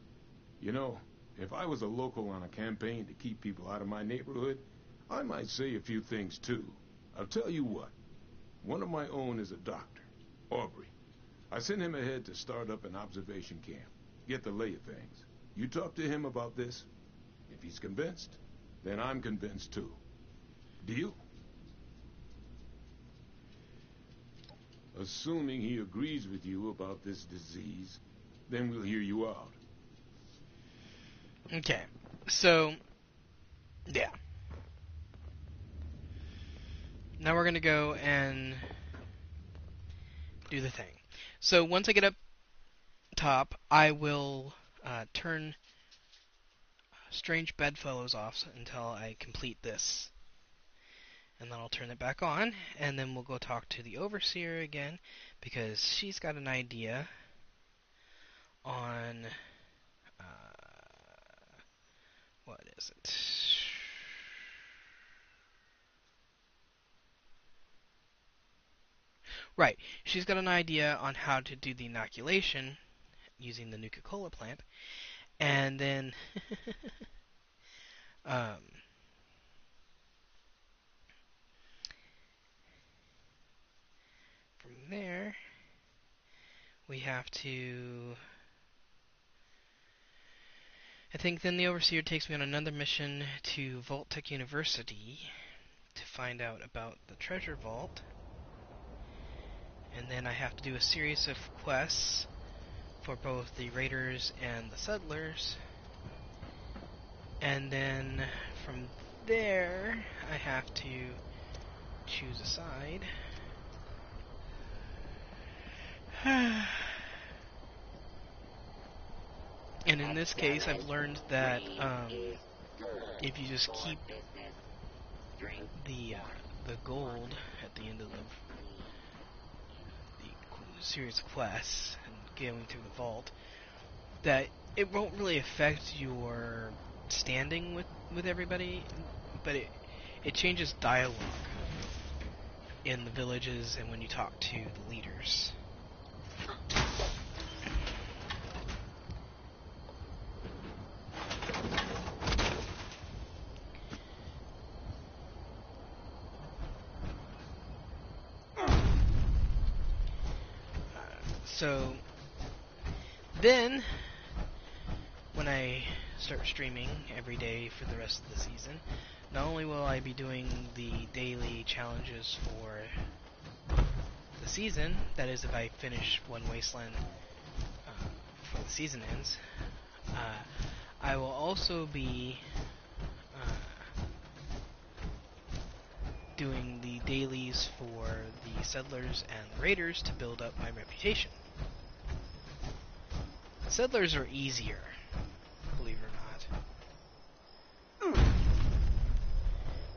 you know, if I was a local on a campaign to keep people out of my neighborhood, I might say a few things too. I'll tell you what. One of my own is a doctor, Aubrey. I sent him ahead to start up an observation camp, get the lay of things. You talk to him about this. If he's convinced, then I'm convinced too. Deal? Assuming he agrees with you about this disease, then we'll hear you out. Okay, so, yeah. Now we're going to go and do the thing. So once I get up top, I will turn Strange Bedfellows off until I complete this. And then I'll turn it back on, and then we'll go talk to the Overseer again, because she's got an idea on, what is it? Right, she's got an idea on how to do the inoculation using the Nuka-Cola plant, and then, from there, we have to... I think then the Overseer takes me on another mission to Vault-Tec University to find out about the treasure vault. And then I have to do a series of quests for both the Raiders and the Settlers. And then from there, I have to choose a side. And in this case, I've learned that if you just keep the gold at the end of the series of quests and going through the vault, that it won't really affect your standing with everybody, but it changes dialogue in the villages and when you talk to the leaders. So then, when I start streaming every day for the rest of the season, not only will I be doing the daily challenges for the season, that is if I finish one Wasteland before the season ends, I will also be doing the dailies for the Settlers and the Raiders to build up my reputation. Settlers are easier, believe it or not,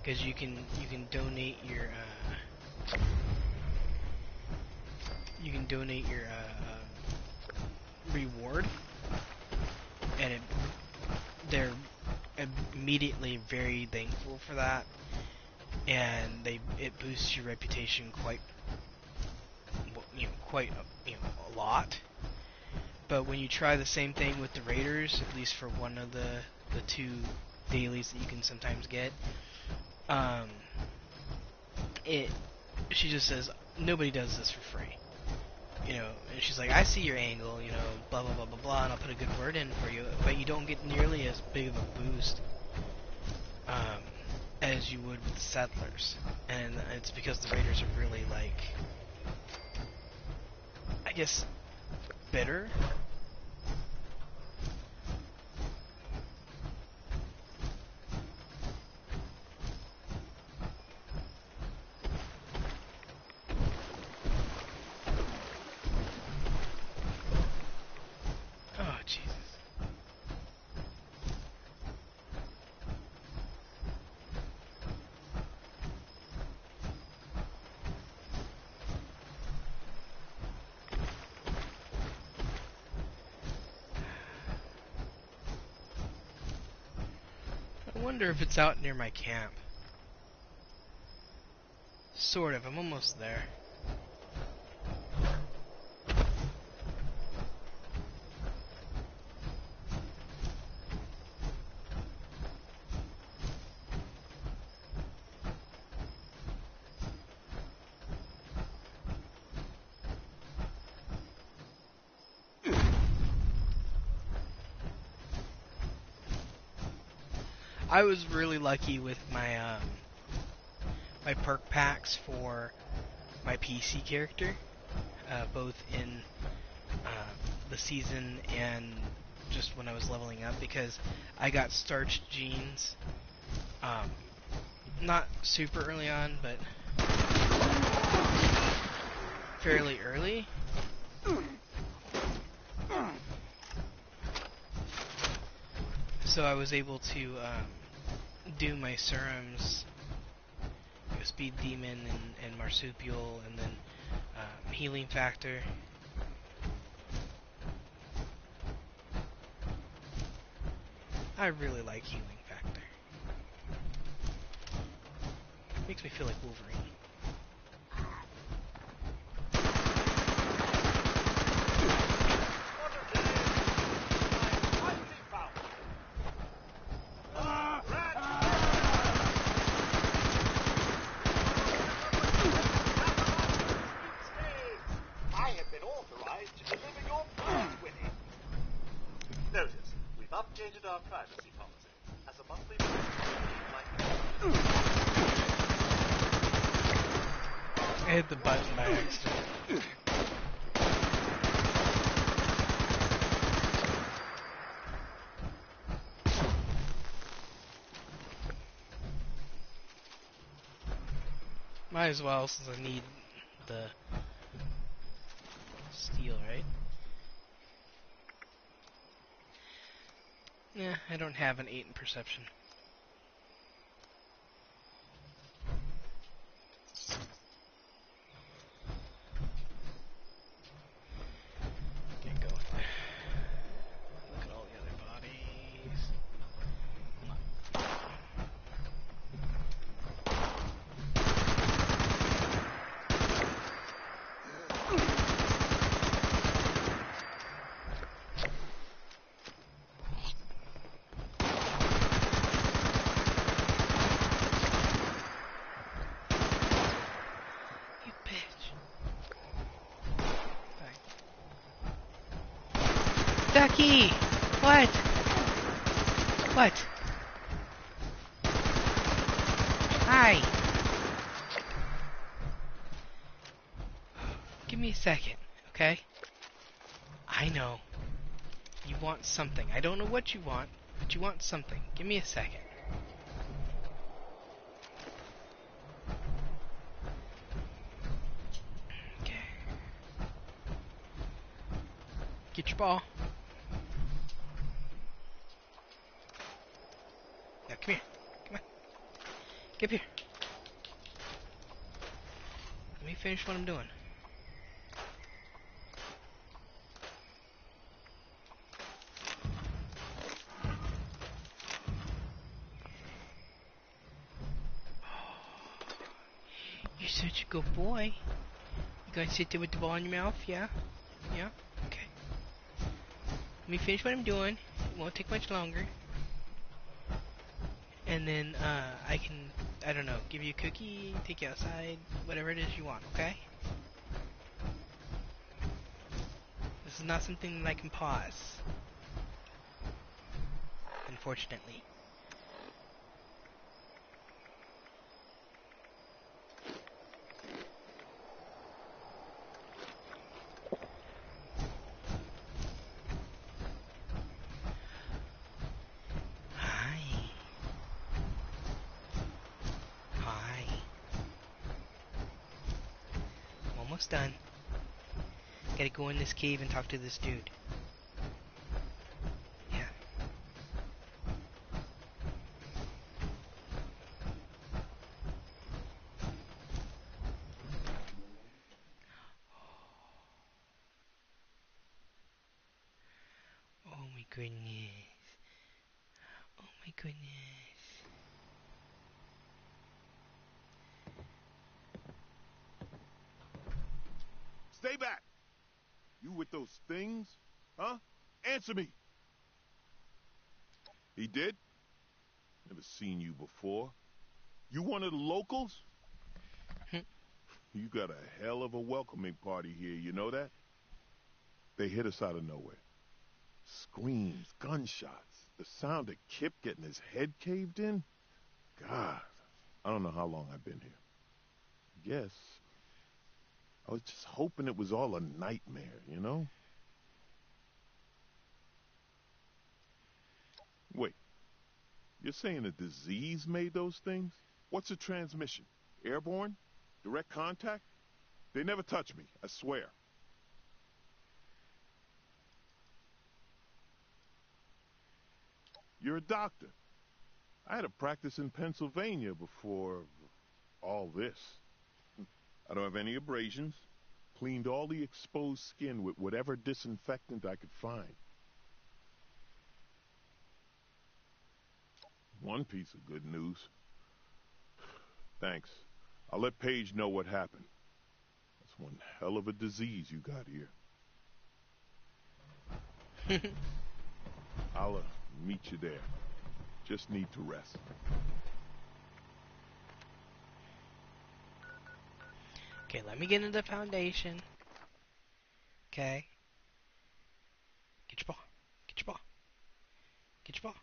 because you can donate your reward, and they're immediately very thankful for that, and it boosts your reputation quite a lot. But when you try the same thing with the Raiders, at least for one of the two dailies that you can sometimes get, she just says, nobody does this for free. And she's like, I see your angle, blah, blah, blah, blah, blah, and I'll put a good word in for you, but you don't get nearly as big of a boost as you would with the Settlers. And it's because the Raiders are really, I guess, bitter. Oh, Jesus. I wonder if it's out near my camp. Sort of. I'm almost there. I was really lucky with my my perk packs for my PC character, both in the season and just when I was leveling up, because I got starched jeans, not super early on, but fairly early. So I was able to do my serums, Speed Demon and Marsupial, and then Healing Factor. I really like Healing Factor. Makes me feel like Wolverine. Updated our privacy policy. As a monthly I hit the button by accident. Might as well, since I need the steel, right? Yeah, I don't have an 8 in perception. Get going. Look at all the other bodies. Ducky! What? What? Hi! Give me a second, okay? I know. You want something. I don't know what you want, but you want something. Give me a second. Okay. Get your ball. Now, come here. Come on. Get up here. Let me finish what I'm doing. You're such a good boy. You gonna sit there with the ball in your mouth? Yeah? Yeah? Okay. Let me finish what I'm doing. It won't take much longer. And then, I can, I don't know, give you a cookie, take you outside, whatever it is you want, okay? This is not something that I can pause. Unfortunately. Hi. Hi. I'm almost done. Gotta go in this cave and talk to this dude. Yeah. Oh my goodness. Oh my goodness. Stay back! You with those things? Huh? Answer me! He did? Never seen you before. You one of the locals? You got a hell of a welcoming party here, you know that? They hit us out of nowhere. Screams, gunshots, the sound of Kip getting his head caved in. God, I don't know how long I've been here. Guess I was just hoping it was all a nightmare, you know? Wait, you're saying a disease made those things? What's a transmission? Airborne? Direct contact? They never touch me, I swear. You're a doctor. I had a practice in Pennsylvania before all this. I don't have any abrasions. Cleaned all the exposed skin with whatever disinfectant I could find. One piece of good news. Thanks. I'll let Paige know what happened. That's one hell of a disease you got here. I'll meet you there. Just need to rest. Okay, let me get into the foundation. Okay. Get your ball. Get your ball. Get your ball.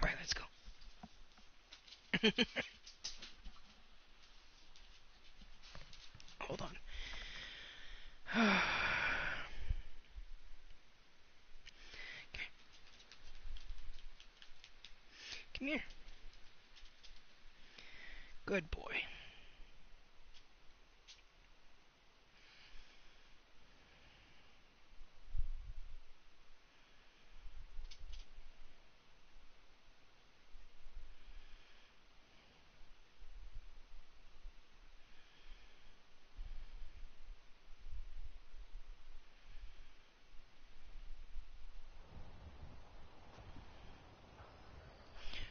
Alright, let's go. Hold on. Okay. Come here. Good boy.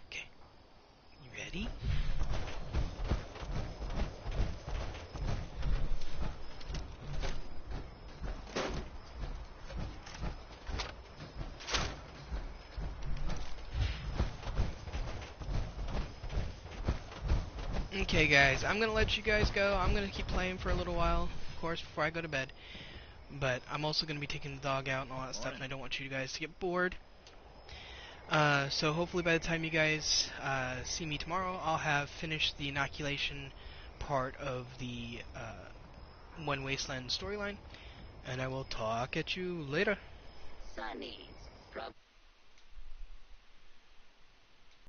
Okay. You ready? Okay guys, I'm gonna let you guys go. I'm gonna keep playing for a little while, of course, before I go to bed. But I'm also gonna be taking the dog out and all that stuff, and I don't want you guys to get bored. So hopefully by the time you guys see me tomorrow, I'll have finished the inoculation part of the One Wasteland storyline, and I will talk at you later. Sonny's